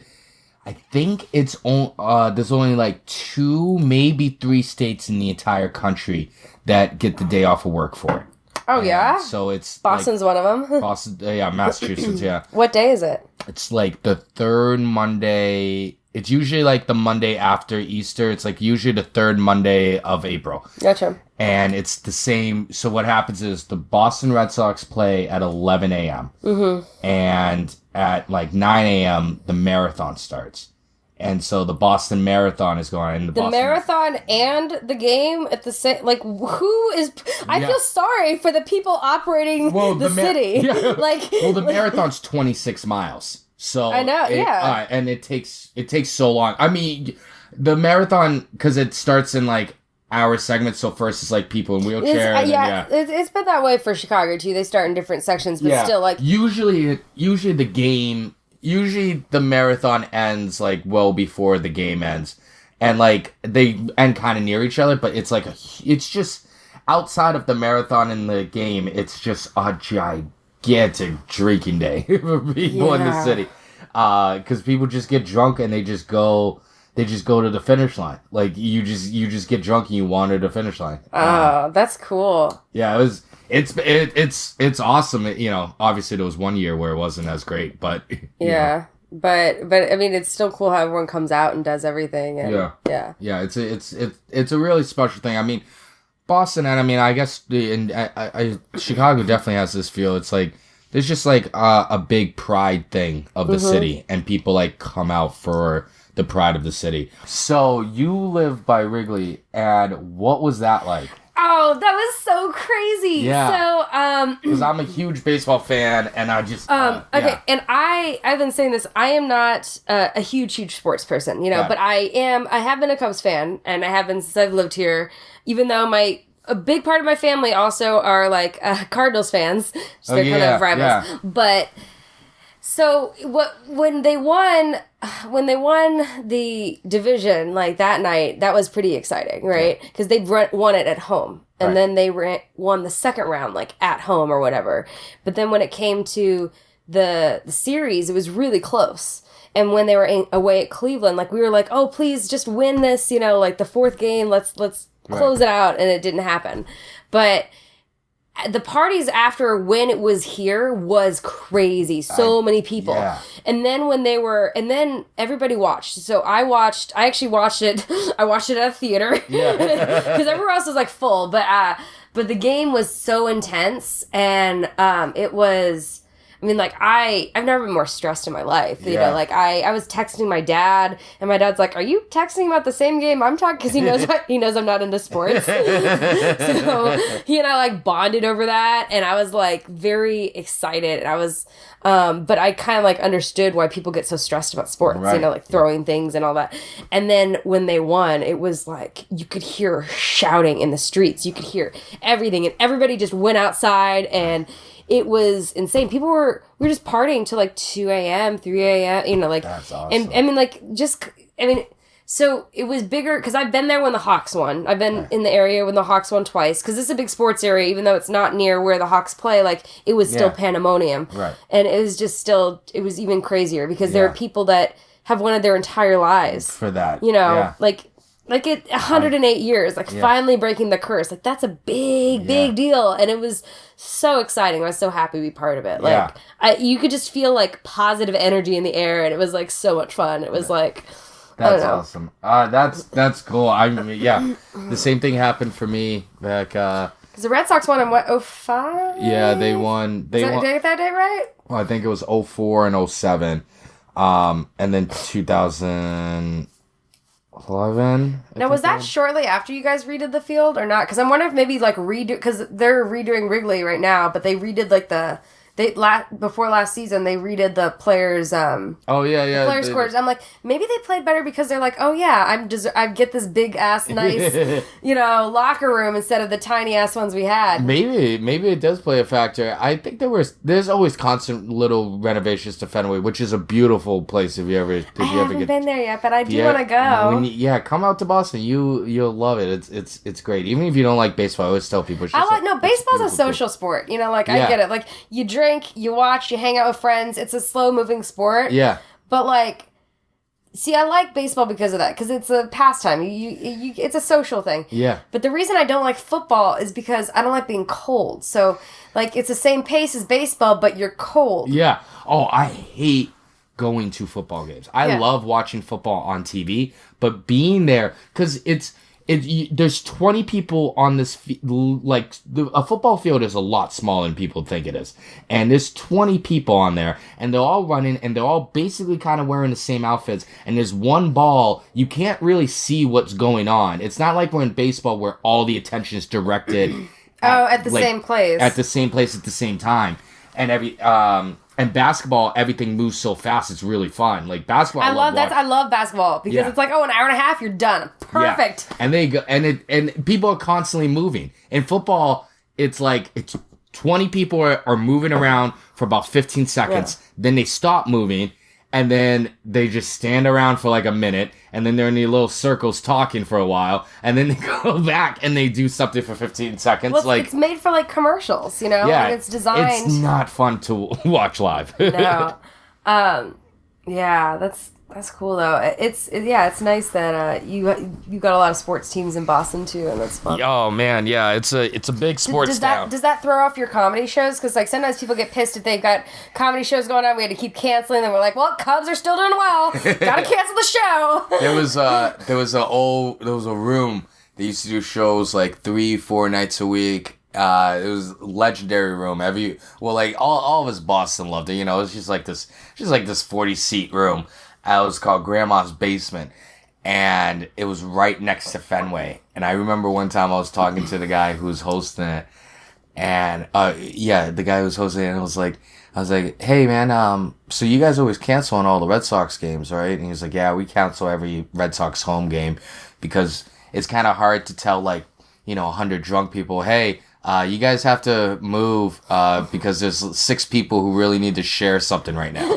[SPEAKER 2] I think it's there's only like 2, maybe 3 states in the entire country that get the day off of work for it.
[SPEAKER 1] Oh, yeah?
[SPEAKER 2] So it's...
[SPEAKER 1] Boston's
[SPEAKER 2] like,
[SPEAKER 1] one of them?
[SPEAKER 2] Boston, yeah, Massachusetts, yeah.
[SPEAKER 1] What day is it?
[SPEAKER 2] It's like the 3rd Monday... It's usually like the Monday after Easter. It's like usually the 3rd Monday of April.
[SPEAKER 1] Gotcha.
[SPEAKER 2] And it's the same... So what happens is the Boston Red Sox play at 11 a.m. Mm-hmm. And at like 9 a.m., the marathon starts. And so the Boston Marathon is going on.
[SPEAKER 1] The marathon and the game at the same... Like, who is... I feel sorry for the people operating the city.
[SPEAKER 2] Yeah.
[SPEAKER 1] Like,
[SPEAKER 2] well, the marathon's 26 miles. So
[SPEAKER 1] I know, yeah.
[SPEAKER 2] And it takes so long. I mean, the marathon, because it starts in like hour segments. So first it's like people in wheelchair.
[SPEAKER 1] It's been that way for Chicago too. They start in different sections, but still like...
[SPEAKER 2] Usually the game... Usually the marathon ends like well before the game ends, and like they end kind of near each other. But it's like it's just outside of the marathon and the game. It's just a gigantic drinking day for people in the city, because people just get drunk and they just go to the finish line. Like you just get drunk and you wander to the finish line.
[SPEAKER 1] Oh, that's cool.
[SPEAKER 2] Yeah, it's awesome. You know, obviously there was one year where it wasn't as great, but
[SPEAKER 1] yeah, but I mean, it's still cool how everyone comes out and does everything. And,
[SPEAKER 2] yeah. It's a really special thing. I mean, Boston, and I mean, I guess Chicago definitely has this feel. It's like there's just like a big pride thing of the city, and people like come out for the pride of the city. So you live by Wrigley, and what was that like?
[SPEAKER 1] Oh, that was so crazy.
[SPEAKER 2] Yeah. So, because I'm a huge baseball fan, and I just
[SPEAKER 1] okay,
[SPEAKER 2] yeah.
[SPEAKER 1] and I've been saying this. I am not a huge sports person, but I have been a Cubs fan, and I have been since I've lived here. Even though a big part of my family also are like Cardinals fans, so they're kind of rivals. Yeah. But so when they won the division like that night, that was pretty exciting, right? Because they won it at home, and then they won the second round like at home or whatever. But then when it came to the series, it was really close. And when they were away at Cleveland, like we were like, oh, please just win this, like the fourth game, let's close it out, and it didn't happen. But the parties after when it was here was crazy. So many people. Yeah. And then and then everybody watched. So I actually watched it. I watched it at a theater. Yeah. Because everywhere else was like full. But the game was so intense, and it was, I mean, like, I've never been more stressed in my life. You know, like, I was texting my dad, and my dad's like, are you texting about the same game I'm talking? Because he knows I'm not into sports. So he and I, like, bonded over that, and I was, like, very excited. And I was, but I kind of, like, understood why people get so stressed about sports, like, throwing things and all that. And then when they won, it was, like, you could hear shouting in the streets. You could hear everything, and everybody just went outside, and it was insane. We were just partying till like 2 a.m., 3 a.m., like. That's awesome. And I mean, so it was bigger, because I've been there when the Hawks won. I've been in the area when the Hawks won twice, because this is a big sports area, even though it's not near where the Hawks play, like, it was still pandemonium. Right. And it was just it was even crazier, because there are people that have wanted their entire lives. For that. Like it 108 years, like finally breaking the curse. Like, that's a big deal. And it was so exciting. I was so happy to be part of it. Like, you could just feel like positive energy in the air, and it was like so much fun. It was like,
[SPEAKER 2] that's awesome. That's cool. I mean, the same thing happened for me back. Because
[SPEAKER 1] the Red Sox won in what, 05?
[SPEAKER 2] Yeah, they won.
[SPEAKER 1] Did I get that day right?
[SPEAKER 2] Well, I think it was 04 and 07. And then 2011.
[SPEAKER 1] Now, was that shortly after you guys redid the field or not? Because I'm wondering if maybe like because they're redoing Wrigley right now, but they redid like before last season they redid the players. The players' quarters. I'm like, maybe they played better because they're like, oh yeah, I get this big ass nice, locker room instead of the tiny ass ones we had.
[SPEAKER 2] Maybe it does play a factor. I think there's always constant little renovations to Fenway, which is a beautiful place. I haven't
[SPEAKER 1] been there yet, but I do want to go.
[SPEAKER 2] Come out to Boston. You'll love it. It's great. Even if you don't like baseball, I always tell people.
[SPEAKER 1] Baseball's a social sport. I get it. Like, you drink, you watch, you hang out with friends. It's a slow-moving sport. Yeah. But, like, see, I like baseball because of that, because it's a pastime. It's a social thing. Yeah. But the reason I don't like football is because I don't like being cold. So, like, it's the same pace as baseball, but you're cold.
[SPEAKER 2] Yeah. Oh, I hate going to football games. I love watching football on TV, but being there, because there's 20 people on this, a football field is a lot smaller than people think it is. And there's 20 people on there, and they're all running, and they're all basically kind of wearing the same outfits. And there's one ball, you can't really see what's going on. It's not like we're in baseball where all the attention is directed
[SPEAKER 1] at the same place.
[SPEAKER 2] At the same place at the same time. And and basketball, everything moves so fast. It's really fun. Like, basketball, I
[SPEAKER 1] love basketball because it's like, an hour and a half, you're done. Perfect.
[SPEAKER 2] Yeah. And they go, and people are constantly moving. In football, it's like 20 people are moving around for about 15 seconds. Yeah. Then they stop moving, and then they just stand around for like a minute, and then they're in these little circles talking for a while, and then they go back and they do something for 15 seconds.
[SPEAKER 1] Well, it's made for like commercials, Yeah, and it's designed.
[SPEAKER 2] It's not fun to watch live.
[SPEAKER 1] No. Yeah, that's cool though. It's nice that you got a lot of sports teams in Boston too, and that's fun.
[SPEAKER 2] Oh man, yeah, it's a big sports town.
[SPEAKER 1] Does that throw off your comedy shows? Because like sometimes people get pissed if they've got comedy shows going on. We had to keep canceling them. We're like, well, Cubs are still doing well. Gotta cancel the show.
[SPEAKER 2] There was a room that used to do shows like 3-4 nights a week. It was a legendary room. All of us Boston loved it. It was just like this 40-seat room. It was called Grandma's Basement. And it was right next to Fenway. And I remember one time I was talking to the guy who was hosting it. And, the guy who was hosting it, and I was like, hey, man, so you guys always cancel on all the Red Sox games, right? And he was like, yeah, we cancel every Red Sox home game because it's kind of hard to tell, 100 drunk people, hey, you guys have to move because there's 6 people who really need to share something right now.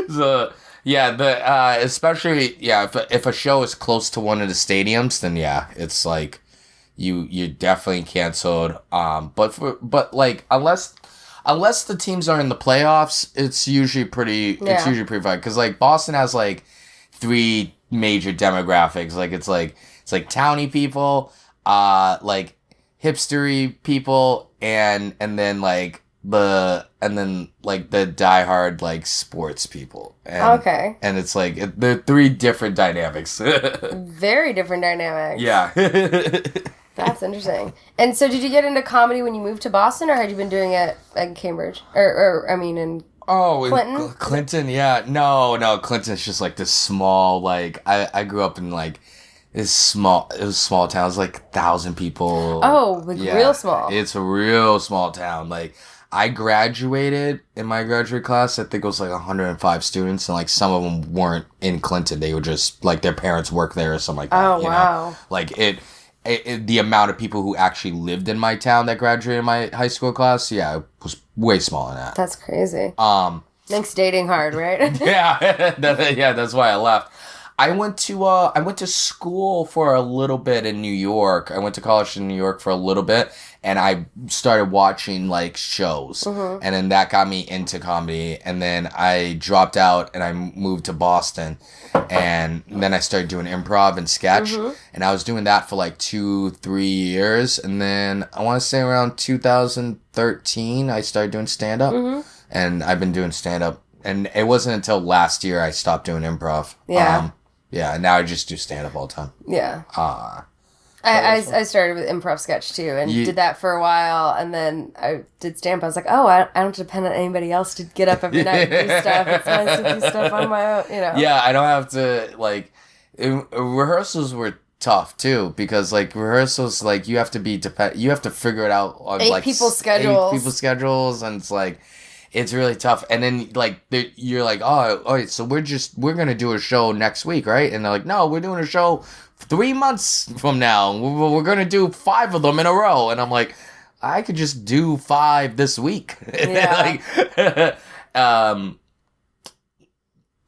[SPEAKER 2] So, yeah, especially, if a show is close to one of the stadiums, then, it's like you're definitely canceled. But unless the teams are in the playoffs, it's usually pretty fine. Because, Boston has, 3 major demographics. It's towny people, hipstery people, and then the diehard sports people. And,
[SPEAKER 1] okay.
[SPEAKER 2] And it's they're 3 different dynamics.
[SPEAKER 1] Very different dynamics.
[SPEAKER 2] Yeah.
[SPEAKER 1] That's interesting. And so did you get into comedy when you moved to Boston, or had you been doing it in Cambridge? In Clinton?
[SPEAKER 2] Clinton, yeah. No, Clinton's just this small, I grew up in it was small town. It was 1,000 people.
[SPEAKER 1] Oh, real small.
[SPEAKER 2] It's a real small town. I graduated in my graduate class. I think it was 105 students, and some of them weren't in Clinton. They were just their parents worked there or something like that.
[SPEAKER 1] Oh, wow.
[SPEAKER 2] The amount of people who actually lived in my town that graduated my high school class, it was way smaller than that.
[SPEAKER 1] That's crazy. Makes dating hard, right?
[SPEAKER 2] Yeah, that's why I left. I went to school for a little bit in New York. I went to college in New York for a little bit, and I started watching shows, and then that got me into comedy. And then I dropped out and I moved to Boston, and then I started doing improv and sketch, and I was doing that for 2-3 years, and then I want to say around 2013 I started doing stand up, and I've been doing stand up, and it wasn't until last year I stopped doing improv. Yeah, and now I just do stand-up all the time.
[SPEAKER 1] Yeah. I started with improv sketch, too, and did that for a while, and then I did stand-up. I was like, I don't depend on anybody else to get up every night and do stuff. It's nice to do stuff on my own,
[SPEAKER 2] Yeah, I don't have to, rehearsals were tough, too, because, rehearsals, you have to be you have to figure it out on,
[SPEAKER 1] 8 people's schedules,
[SPEAKER 2] and it's it's really tough. And then you're oh, all right, so we're gonna do a show next week, right? And they're like, no, we're doing a show 3 months from now. We're gonna do 5 of them in a row. And I'm like, I could just do 5 this week.
[SPEAKER 1] Yeah.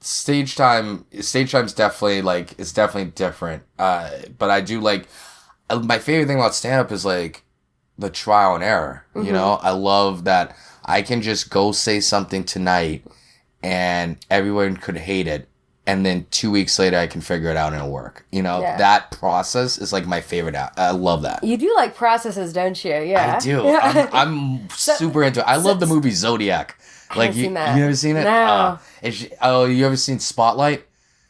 [SPEAKER 2] Stage time's definitely it's definitely different. But I do my favorite thing about stand up is the trial and error. I love that I can just go say something tonight and everyone could hate it, and then 2 weeks later I can figure it out and it'll work. That process is my favorite. I love that.
[SPEAKER 1] You do like processes, don't you? Yeah,
[SPEAKER 2] I do. Yeah. I'm super into it. I love the movie Zodiac.
[SPEAKER 1] I haven't seen that.
[SPEAKER 2] You ever seen it?
[SPEAKER 1] No.
[SPEAKER 2] You ever seen Spotlight?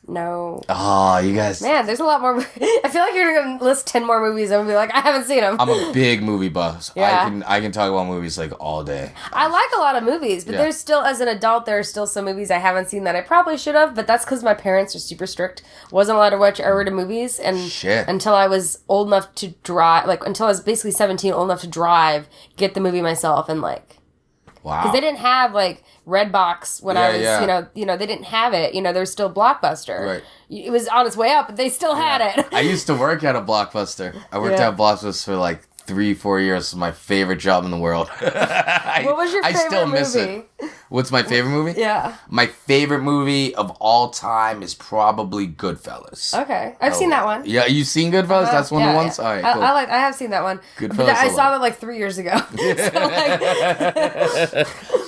[SPEAKER 1] No.
[SPEAKER 2] Oh, you guys.
[SPEAKER 1] Man, there's a lot more. I feel like you're going to list 10 more movies. I'm going to be like, I haven't seen them.
[SPEAKER 2] I'm a big movie buff.
[SPEAKER 1] Yeah.
[SPEAKER 2] I can talk about movies all day.
[SPEAKER 1] I like a lot of movies, but there's still, as an adult, there are still some movies I haven't seen that I probably should have, but that's because my parents are super strict. Wasn't allowed to watch R-rated movies, and until I was old enough to drive, until I was basically 17, old enough to drive, get the movie myself, and
[SPEAKER 2] wow.
[SPEAKER 1] Because they didn't have Redbox when I was, they didn't have it. There was still Blockbuster.
[SPEAKER 2] Right.
[SPEAKER 1] It was on its way up, but they still had it.
[SPEAKER 2] I used to work at a Blockbuster. I worked at Blockbuster for 3-4 years. It's my favorite job in the world.
[SPEAKER 1] What was your favorite movie? I still miss it.
[SPEAKER 2] What's my favorite movie?
[SPEAKER 1] Yeah.
[SPEAKER 2] My favorite movie of all time is probably Goodfellas.
[SPEAKER 1] Okay. I've seen that one.
[SPEAKER 2] Yeah, you've seen Goodfellas? That's one of the ones?
[SPEAKER 1] Yeah.
[SPEAKER 2] All right, cool.
[SPEAKER 1] I have seen that one.
[SPEAKER 2] Goodfellas.
[SPEAKER 1] But I saw that 3 years ago.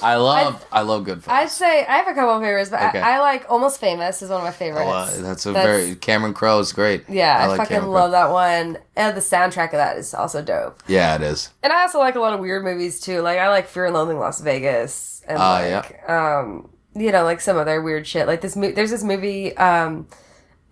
[SPEAKER 2] I love Goodfellas.
[SPEAKER 1] I'd say I have a couple of favorites, but okay. I like Almost Famous is one of my favorites.
[SPEAKER 2] That's very Cameron Crowe is great.
[SPEAKER 1] Yeah, I fucking love that one. And the soundtrack of that is also dope.
[SPEAKER 2] Yeah, it is.
[SPEAKER 1] And I also like a lot of weird movies too. I like Fear and Loathing in Las Vegas. And some other weird shit. There's this movie,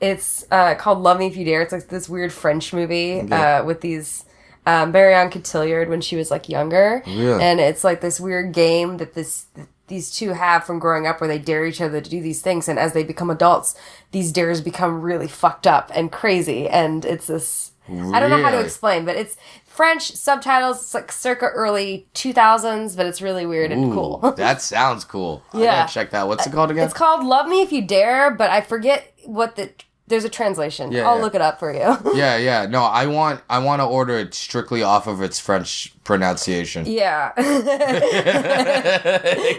[SPEAKER 1] it's called Love Me If You Dare. It's this weird French movie with these Marion Cotillard when she was like younger.
[SPEAKER 2] Yeah.
[SPEAKER 1] And it's like this weird game that these two have from growing up where they dare each other to do these things, and as they become adults, these dares become really fucked up and crazy, and it's this... Really? I don't know how to explain, but it's French subtitles. It's like circa early 2000s, but it's really weird and cool.
[SPEAKER 2] That sounds cool.
[SPEAKER 1] Yeah.
[SPEAKER 2] I gotta check that. What's it called again?
[SPEAKER 1] It's called Love Me If You Dare, but I forget what there's a translation. I'll look it up for you.
[SPEAKER 2] Yeah. No, I want to order it strictly off of its French pronunciation.
[SPEAKER 1] Yeah.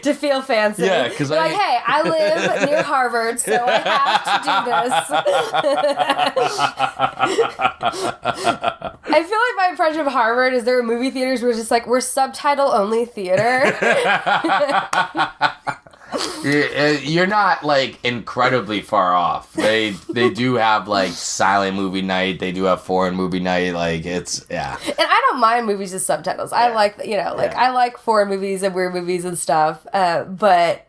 [SPEAKER 1] To feel fancy.
[SPEAKER 2] Yeah, because
[SPEAKER 1] like, hey, I live near Harvard, so I have to do this. I feel like my impression of Harvard is there are movie theaters where it's just like, we're subtitle only theater.
[SPEAKER 2] You're not like incredibly far off. They do have like silent movie night. They do have foreign movie night. Like it's And
[SPEAKER 1] I don't mind movies with subtitles. I like I like foreign movies and weird movies and stuff. But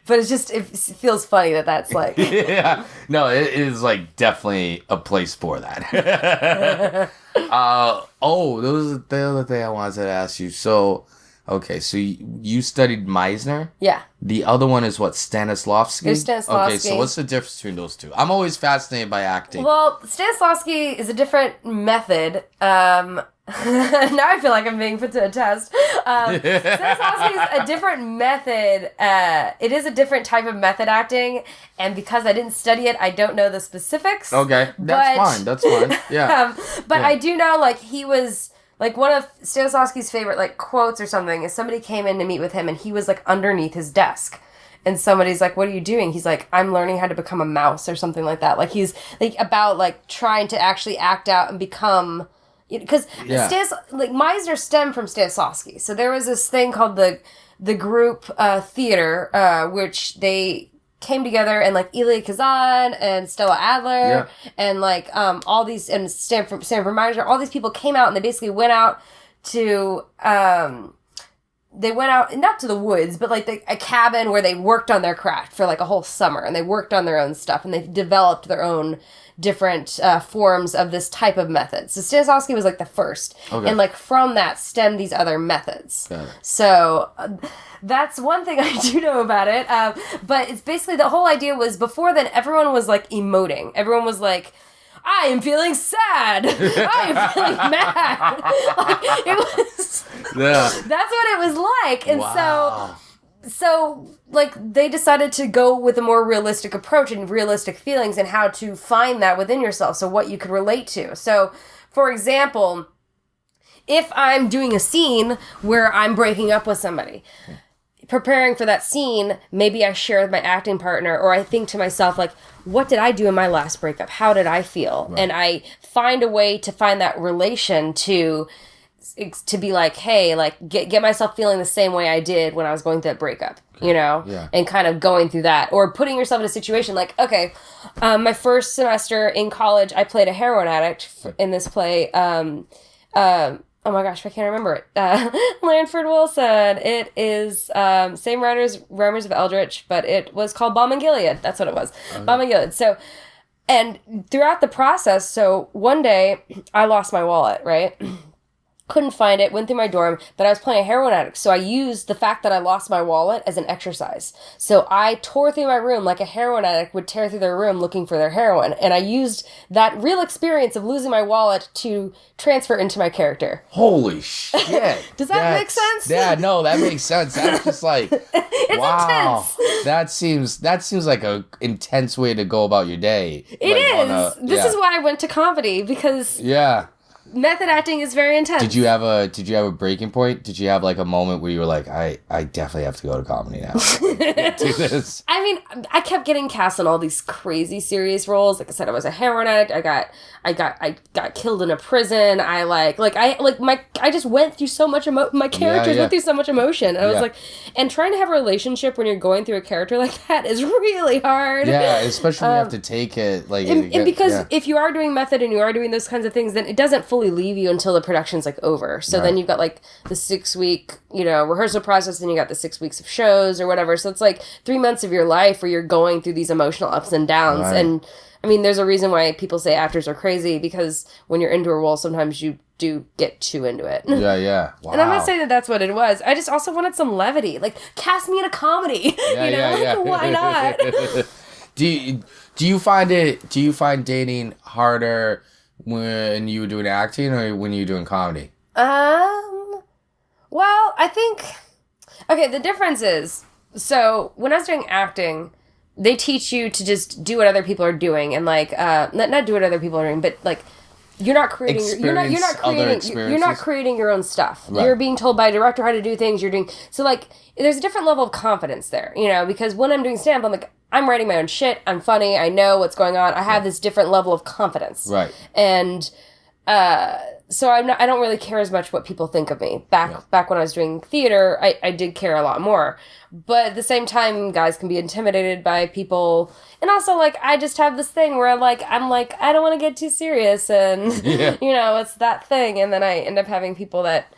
[SPEAKER 1] it's just it feels funny that's like
[SPEAKER 2] yeah. No, it is like definitely a place for that. That was the other thing I wanted to ask you. So. Okay, so you studied Meisner?
[SPEAKER 1] Yeah.
[SPEAKER 2] The other one is what, Stanislavski?
[SPEAKER 1] There's Stanislavski.
[SPEAKER 2] Okay, so what's the difference between those two? I'm always fascinated by acting.
[SPEAKER 1] Well, Stanislavski is a different method. Now I feel like I'm being put to a test. Stanislavski is a different method. It is a different type of method acting, and because I didn't study it, I don't know the specifics.
[SPEAKER 2] Okay, that's fine. Yeah.
[SPEAKER 1] I do know, like, he was... Like, one of Stanislavski's favorite, like, quotes or something is somebody came in to meet with him, and he was, like, underneath his desk. And somebody's like, what are you doing? He's like, I'm learning how to become a mouse or something like that. Like, he's, like, about, like, trying to actually act out and become... Because Meisner stemmed from Stanislavski. So there was this thing called the group theater, which they... came together, and like Elia Kazan and Stella Adler and like all these, and Stanford Meisner, all these people came out, and they basically went out to not to the woods, but like a cabin where they worked on their craft for like a whole summer, and they worked on their own stuff, and they developed their own different forms of this type of method. So Stanislavski was like the first, and like from that stemmed these other methods. So that's one thing I do know about it. But it's basically the whole idea was before then everyone was like emoting. Everyone was like, I am feeling sad. I am feeling mad. Like, it was. Yeah. That's what it was like, and So, like, they decided to go with a more realistic approach and realistic feelings and how to find that within yourself, so what you could relate to. So, for example, if I'm doing a scene where I'm breaking up with somebody, preparing for that scene, maybe I share with my acting partner, or I think to myself, like, what did I do in my last breakup? How did I feel? Right. And I find a way to find that relation to be like, hey, like, get myself feeling the same way I did when I was going through that breakup, you know? Yeah. And kind of going through that. Or putting yourself in a situation like, okay, my first semester in college, I played a heroin addict in this play. Oh my gosh, I can't remember it. Lanford Wilson. It is same writers of Eldritch, but it was called Balm and Gilead. That's what it was. Okay. Balm and Gilead. So, and throughout the process, so one day I lost my wallet, right? Couldn't find it, went through my dorm, but I was playing a heroin addict, so I used the fact that I lost my wallet as an exercise. So I tore through my room like a heroin addict would tear through their room looking for their heroin, and I used that real experience of losing my wallet to transfer into my character.
[SPEAKER 2] Holy shit.
[SPEAKER 1] Does that make sense?
[SPEAKER 2] Yeah, no, that makes sense. That's just like,
[SPEAKER 1] it's
[SPEAKER 2] wow.
[SPEAKER 1] Intense.
[SPEAKER 2] That seems like a intense way to go about your day.
[SPEAKER 1] It is. This is why I went to comedy, because... Yeah. Method acting is very intense.
[SPEAKER 2] Did you have a breaking point? Did you have like a moment where you were like, I definitely have to go to comedy now. Do this.
[SPEAKER 1] I mean, I kept getting cast in all these crazy serious roles. Like I said, I was a heroin addict. I got killed in a prison. I just went through so much my characters went through so much emotion. And I was like, and trying to have a relationship when you're going through a character like that is really hard.
[SPEAKER 2] Yeah, especially when you have to take it like
[SPEAKER 1] and because if you are doing method and you are doing those kinds of things, then it doesn't fully leave you until the production's like over. So then you've got like the 6-week, rehearsal process, and you got the 6 weeks of shows or whatever. So it's like 3 months of your life where you're going through these emotional ups and downs.
[SPEAKER 2] Right.
[SPEAKER 1] And I mean, there's a reason why people say actors are crazy, because when you're into a role, sometimes you do get too into it.
[SPEAKER 2] Yeah. Wow.
[SPEAKER 1] And I'm not saying that that's what it was. I just also wanted some levity. Like, cast me in a comedy.
[SPEAKER 2] Yeah.
[SPEAKER 1] Why not?
[SPEAKER 2] Do you find dating harder when you were doing acting or when you were doing comedy?
[SPEAKER 1] Well, I think, okay, the difference is, so when I was doing acting, they teach you to just do what other people are doing, and like, not do what other people are doing, but like, you're not creating you're not creating your own stuff. Right. You're being told by a director how to do things. You're doing, so like, there's a different level of confidence there, because when I'm doing stand-up, I'm like, I'm writing my own shit. I'm funny. I know what's going on. I have this different level of confidence.
[SPEAKER 2] Right.
[SPEAKER 1] And so I don't really care as much what people think of me. Back when I was doing theater, I did care a lot more. But at the same time, guys can be intimidated by people. And also, like, I just have this thing where I'm like, I don't want to get too serious. And, it's that thing. And then I end up having people that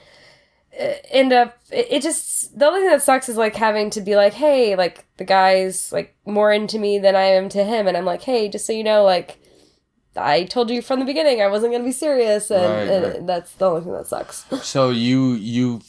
[SPEAKER 1] the only thing that sucks is like having to be like, hey, like, the guy's like more into me than I am to him, and I'm like, hey, just so you know, like, I told you from the beginning I wasn't gonna be serious, and that's the only thing that sucks. So
[SPEAKER 2] you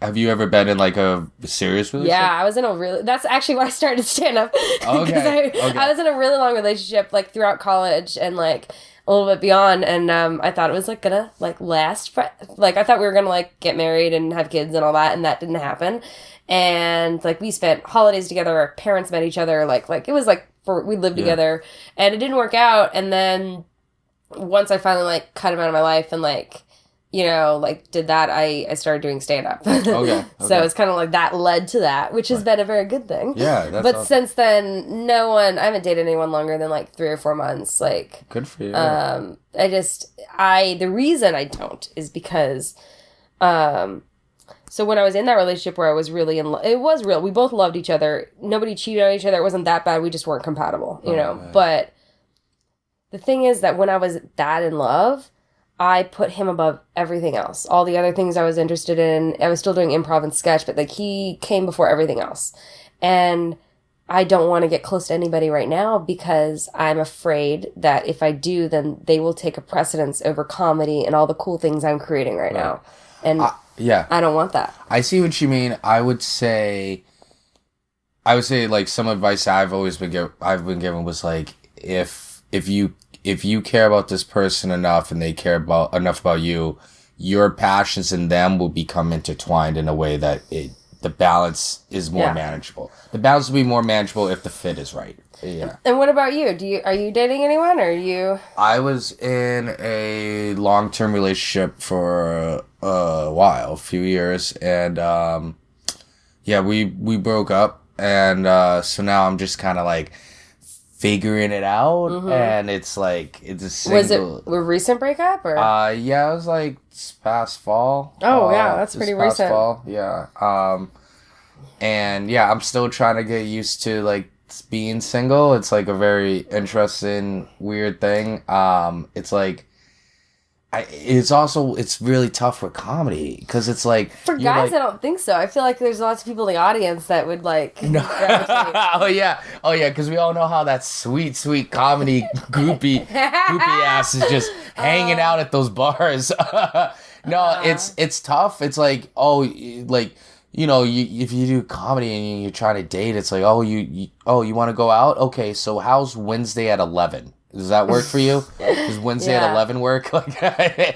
[SPEAKER 2] have you ever been in like a serious relationship?
[SPEAKER 1] Yeah, I was in a really, that's actually why I started stand up.
[SPEAKER 2] Okay.
[SPEAKER 1] I was in a really long relationship like throughout college and like a little bit beyond, and I thought it was like gonna like last like I thought we were gonna like get married and have kids and all that, and that didn't happen. And like we spent holidays together, our parents met each other, like it was like we lived together, and it didn't work out. And then once I finally like cut him out of my life and like did that, I started doing stand-up. Okay. So it's kind of like that led to that, which has been a very good thing.
[SPEAKER 2] Yeah.
[SPEAKER 1] But awesome. Since then, I haven't dated anyone longer than like 3 or 4 months. Like,
[SPEAKER 2] good for you.
[SPEAKER 1] The reason I don't is because, so when I was in that relationship where I was really in love, it was real. We both loved each other. Nobody cheated on each other. It wasn't that bad. We just weren't compatible, Right. But the thing is that when I was that in love, I put him above everything else. All the other things I was interested in, I was still doing improv and sketch, but like he came before everything else. And I don't want to get close to anybody right now because I'm afraid that if I do, then they will take a precedence over comedy and all the cool things I'm creating right now. And I don't want that.
[SPEAKER 2] I see what you mean. I would say like some advice I've been given was like, if you care about this person enough and they care enough about you, your passions and them will become intertwined in a way that the balance is more manageable. The balance will be more manageable if the fit is right. Yeah.
[SPEAKER 1] And what about you? Are you dating anyone, or are you?
[SPEAKER 2] I was in a long-term relationship for a while, a few years, and we broke up, and so now I'm just kind of like figuring it out, and it's like it's a single.
[SPEAKER 1] Was it a recent breakup or?
[SPEAKER 2] It was like past fall.
[SPEAKER 1] Oh yeah, that's pretty recent.
[SPEAKER 2] Fall, yeah. And yeah, I'm still trying to get used to like being single. It's like a very interesting, weird thing. It's like. It's really tough with comedy because it's like
[SPEAKER 1] for guys. I don't think so. I feel like there's lots of people in the audience that would like. No.
[SPEAKER 2] Oh yeah, because we all know how that sweet groupie ass is just hanging out at those bars. No, it's tough. It's like if you do comedy and you're trying to date, it's like you want to go out? Okay, so how's Wednesday at 11? Does that work for you? Does Wednesday at 11 work? Like, I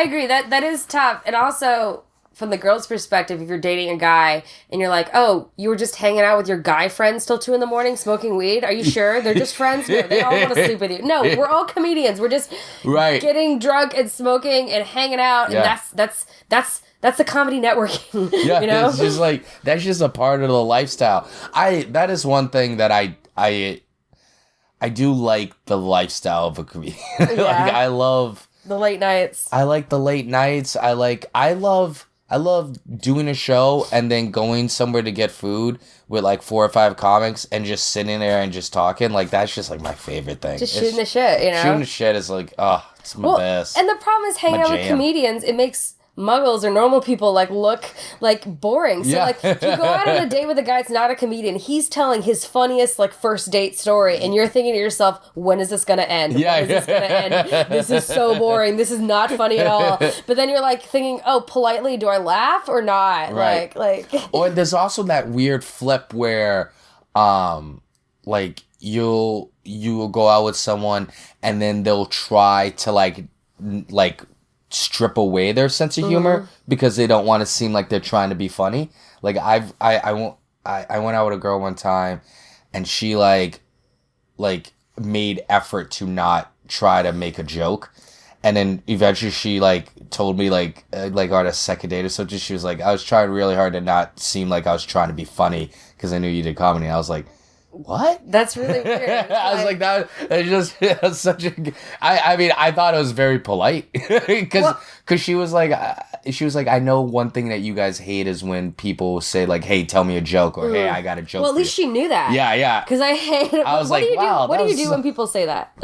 [SPEAKER 1] agree. That is tough. And also, from the girl's perspective, if you're dating a guy and you're like, oh, you were just hanging out with your guy friends till 2 a.m. smoking weed? Are you sure? They're just friends? No, they all want to sleep with you. No, we're all comedians. We're just getting drunk and smoking and hanging out. And that's the comedy networking. Yeah,
[SPEAKER 2] it's just like, that's just a part of the lifestyle. That is one thing that I do like the lifestyle of a comedian. Like, I love
[SPEAKER 1] the late nights.
[SPEAKER 2] I like the late nights. I love I love doing a show and then going somewhere to get food with like 4 or 5 comics and just sitting there and just talking. Like, that's just like my favorite thing.
[SPEAKER 1] Just shooting the shit, you know?
[SPEAKER 2] Shooting the shit is like, it's my best.
[SPEAKER 1] And the problem is hanging out with comedians, it makes muggles or normal people like look like boring. So like if you go out on a date with a guy that's not a comedian, he's telling his funniest like first date story and you're thinking to yourself, when is this gonna end? When is this gonna end? This is so boring. This is not funny at all. But then you're like thinking, oh, politely, do I laugh or not?
[SPEAKER 2] Right.
[SPEAKER 1] Like
[SPEAKER 2] or there's also that weird flip where like you'll go out with someone and then they'll try to like strip away their sense of humor because they don't want to seem like they're trying to be funny. Like I went out with a girl one time and she like made effort to not try to make a joke, and then eventually she like told me like on a second date or something, she was like, I was trying really hard to not seem like I was trying to be funny because I knew you did comedy. And I was like, what?
[SPEAKER 1] That's really weird.
[SPEAKER 2] I was like, that's such a. I mean, I thought it was very polite because she was like, I know one thing that you guys hate is when people say like, hey, tell me a joke, or hey, I got a joke.
[SPEAKER 1] Well, at least she knew that.
[SPEAKER 2] Yeah.
[SPEAKER 1] Because I hate it.
[SPEAKER 2] I was like, wow.
[SPEAKER 1] What do you do when people say that?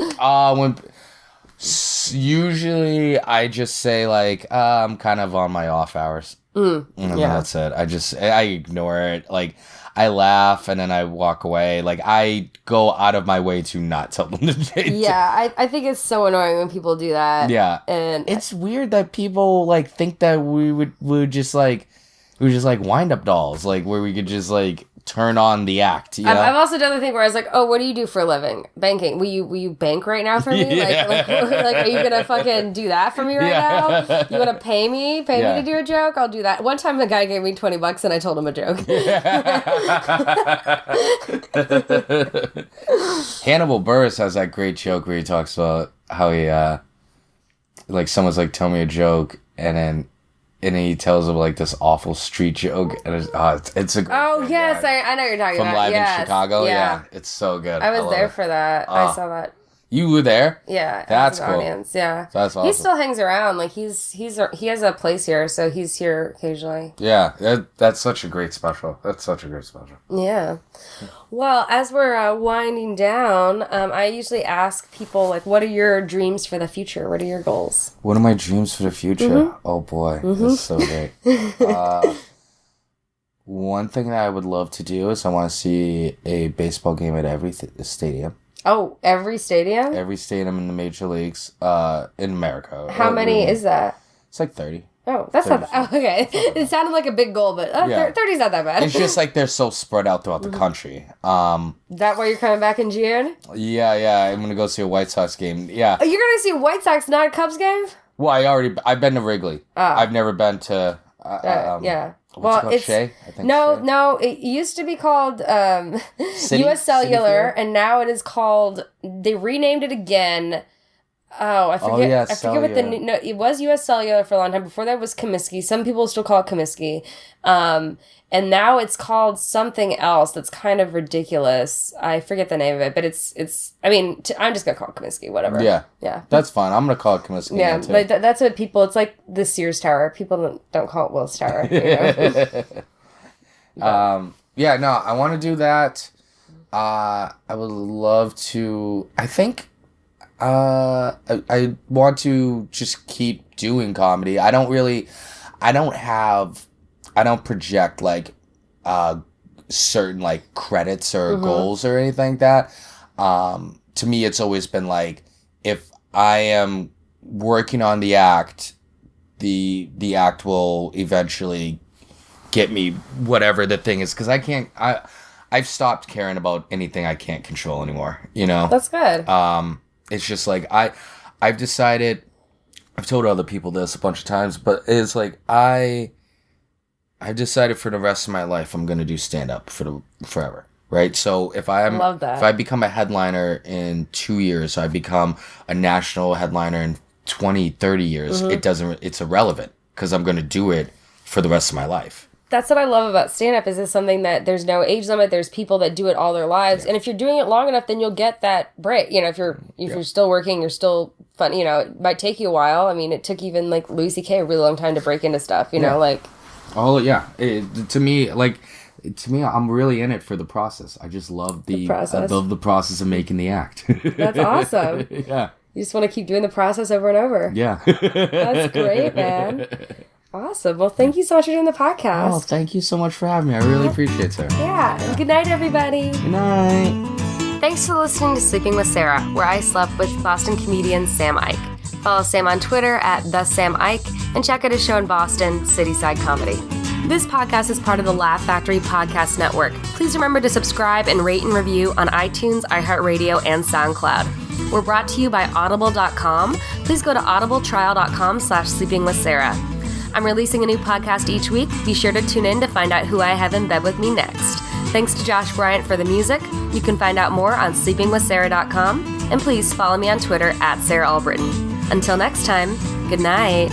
[SPEAKER 2] Usually I just say like, I'm kind of on my off hours. And that's it. I ignore it. Like, I laugh and then I walk away. Like, I go out of my way to not tell them the date.
[SPEAKER 1] Yeah, I think it's so annoying when people do that.
[SPEAKER 2] Yeah.
[SPEAKER 1] And
[SPEAKER 2] it's weird that people like think that we were just like wind up dolls, like where we could just like turn on the act. You know?
[SPEAKER 1] I've also done the thing where I was like, oh, what do you do for a living? Banking. Will you bank right now for me?
[SPEAKER 2] Yeah.
[SPEAKER 1] Like, are you gonna fucking do that for me right now? You wanna pay me to do a joke? I'll do that. One time a guy gave me $20 and I told him a joke.
[SPEAKER 2] Hannibal Buress has that great joke where he talks about how he like someone's like, tell me a joke, and then he tells him like this awful street joke, and it's a great
[SPEAKER 1] thing. Yes, I know you're talking
[SPEAKER 2] from
[SPEAKER 1] about.
[SPEAKER 2] Live in Chicago. Yeah, it's so good.
[SPEAKER 1] I was there for that. I saw that.
[SPEAKER 2] You were there?
[SPEAKER 1] Yeah,
[SPEAKER 2] that's cool.
[SPEAKER 1] Audience. Yeah,
[SPEAKER 2] that's awesome.
[SPEAKER 1] He still hangs around. Like he has a place here, so he's here occasionally.
[SPEAKER 2] Yeah, that's such a great special.
[SPEAKER 1] Yeah. Well, as we're winding down, I usually ask people like, "What are your dreams for the future? What are your goals?"
[SPEAKER 2] What are my dreams for the future? Oh boy, that's so great. One thing that I would love to do is I want to see a baseball game at every stadium.
[SPEAKER 1] Oh, every stadium?
[SPEAKER 2] Every stadium in the major leagues in America.
[SPEAKER 1] How many is that?
[SPEAKER 2] It's like 30.
[SPEAKER 1] Oh, that's 30. Not... Oh, okay. It sounded like a big goal, but 30's not that bad.
[SPEAKER 2] It's just like they're so spread out throughout the country.
[SPEAKER 1] Is that why you're coming back in June?
[SPEAKER 2] Yeah. I'm going to go see a White Sox game. Yeah.
[SPEAKER 1] Oh, you're going to see a White Sox, not a Cubs game?
[SPEAKER 2] Well, I've been to Wrigley. I've never been to...
[SPEAKER 1] yeah.
[SPEAKER 2] What's it called? Shea? I think
[SPEAKER 1] no. It used to be called U.S. Cellular, and now it is called. They renamed it again. Oh, I forget. I forget what the no. It was U.S. Cellular for a long time. Before that was Comiskey. Some people still call it Comiskey. And now it's called something else that's kind of ridiculous. I forget the name of it, but it's. I mean, I'm just gonna call it Comiskey. Whatever.
[SPEAKER 2] Yeah. That's fine. I'm gonna call it Comiskey.
[SPEAKER 1] Yeah, but that's what people. It's like the Sears Tower. People don't call it Willis Tower. You know?
[SPEAKER 2] Yeah. No, I want to do that. I would love to. I think. I want to just keep doing comedy. I don't project like certain like credits or goals or anything like that. To me, it's always been like, if I am working on the act, the act will eventually get me whatever the thing is. Because I've stopped caring about anything I can't control anymore. You know?
[SPEAKER 1] That's good.
[SPEAKER 2] It's just like I've decided. I've told other people this a bunch of times, but it's like I've decided for the rest of my life I'm gonna do stand up forever. Right? So if I become a headliner in 2 years, I become a national headliner in 20, 30 years, it's irrelevant because I'm gonna do it for the rest of my life.
[SPEAKER 1] That's what I love about stand-up is it's something that there's no age limit. There's people that do it all their lives. And if you're doing it long enough, then you'll get that break. You know, if you're still working, you're still fun. You know, it might take you a while. I mean, it took even like Louis C.K. a really long time to break into stuff. You know, like.
[SPEAKER 2] Oh yeah, to me, I'm really in it for the process. I just love the process. I love the process of making the act.
[SPEAKER 1] That's awesome.
[SPEAKER 2] Yeah.
[SPEAKER 1] You just want to keep doing the process over and over.
[SPEAKER 2] Yeah.
[SPEAKER 1] That's great, man. Awesome. Well, thank you so much for doing the podcast.
[SPEAKER 2] Oh, thank you so much for having me. I really appreciate it, Sarah.
[SPEAKER 1] Yeah. And good night, everybody.
[SPEAKER 2] Good night.
[SPEAKER 1] Thanks for listening to Sleeping with Sarah, where I slept with Boston comedian Sam Ike. Follow Sam on Twitter at @TheSamIke and check out his show in Boston, Cityside Comedy. This podcast is part of the Laugh Factory Podcast Network. Please remember to subscribe and rate and review on iTunes, iHeartRadio, and SoundCloud. We're brought to you by Audible.com. Please go to audibletrial.com/sleepingwithsarah. I'm releasing a new podcast each week. Be sure to tune in to find out who I have in bed with me next. Thanks to Josh Bryant for the music. You can find out more on sleepingwithsarah.com. And please follow me on Twitter @SarahAlbritton. Until next time, good night.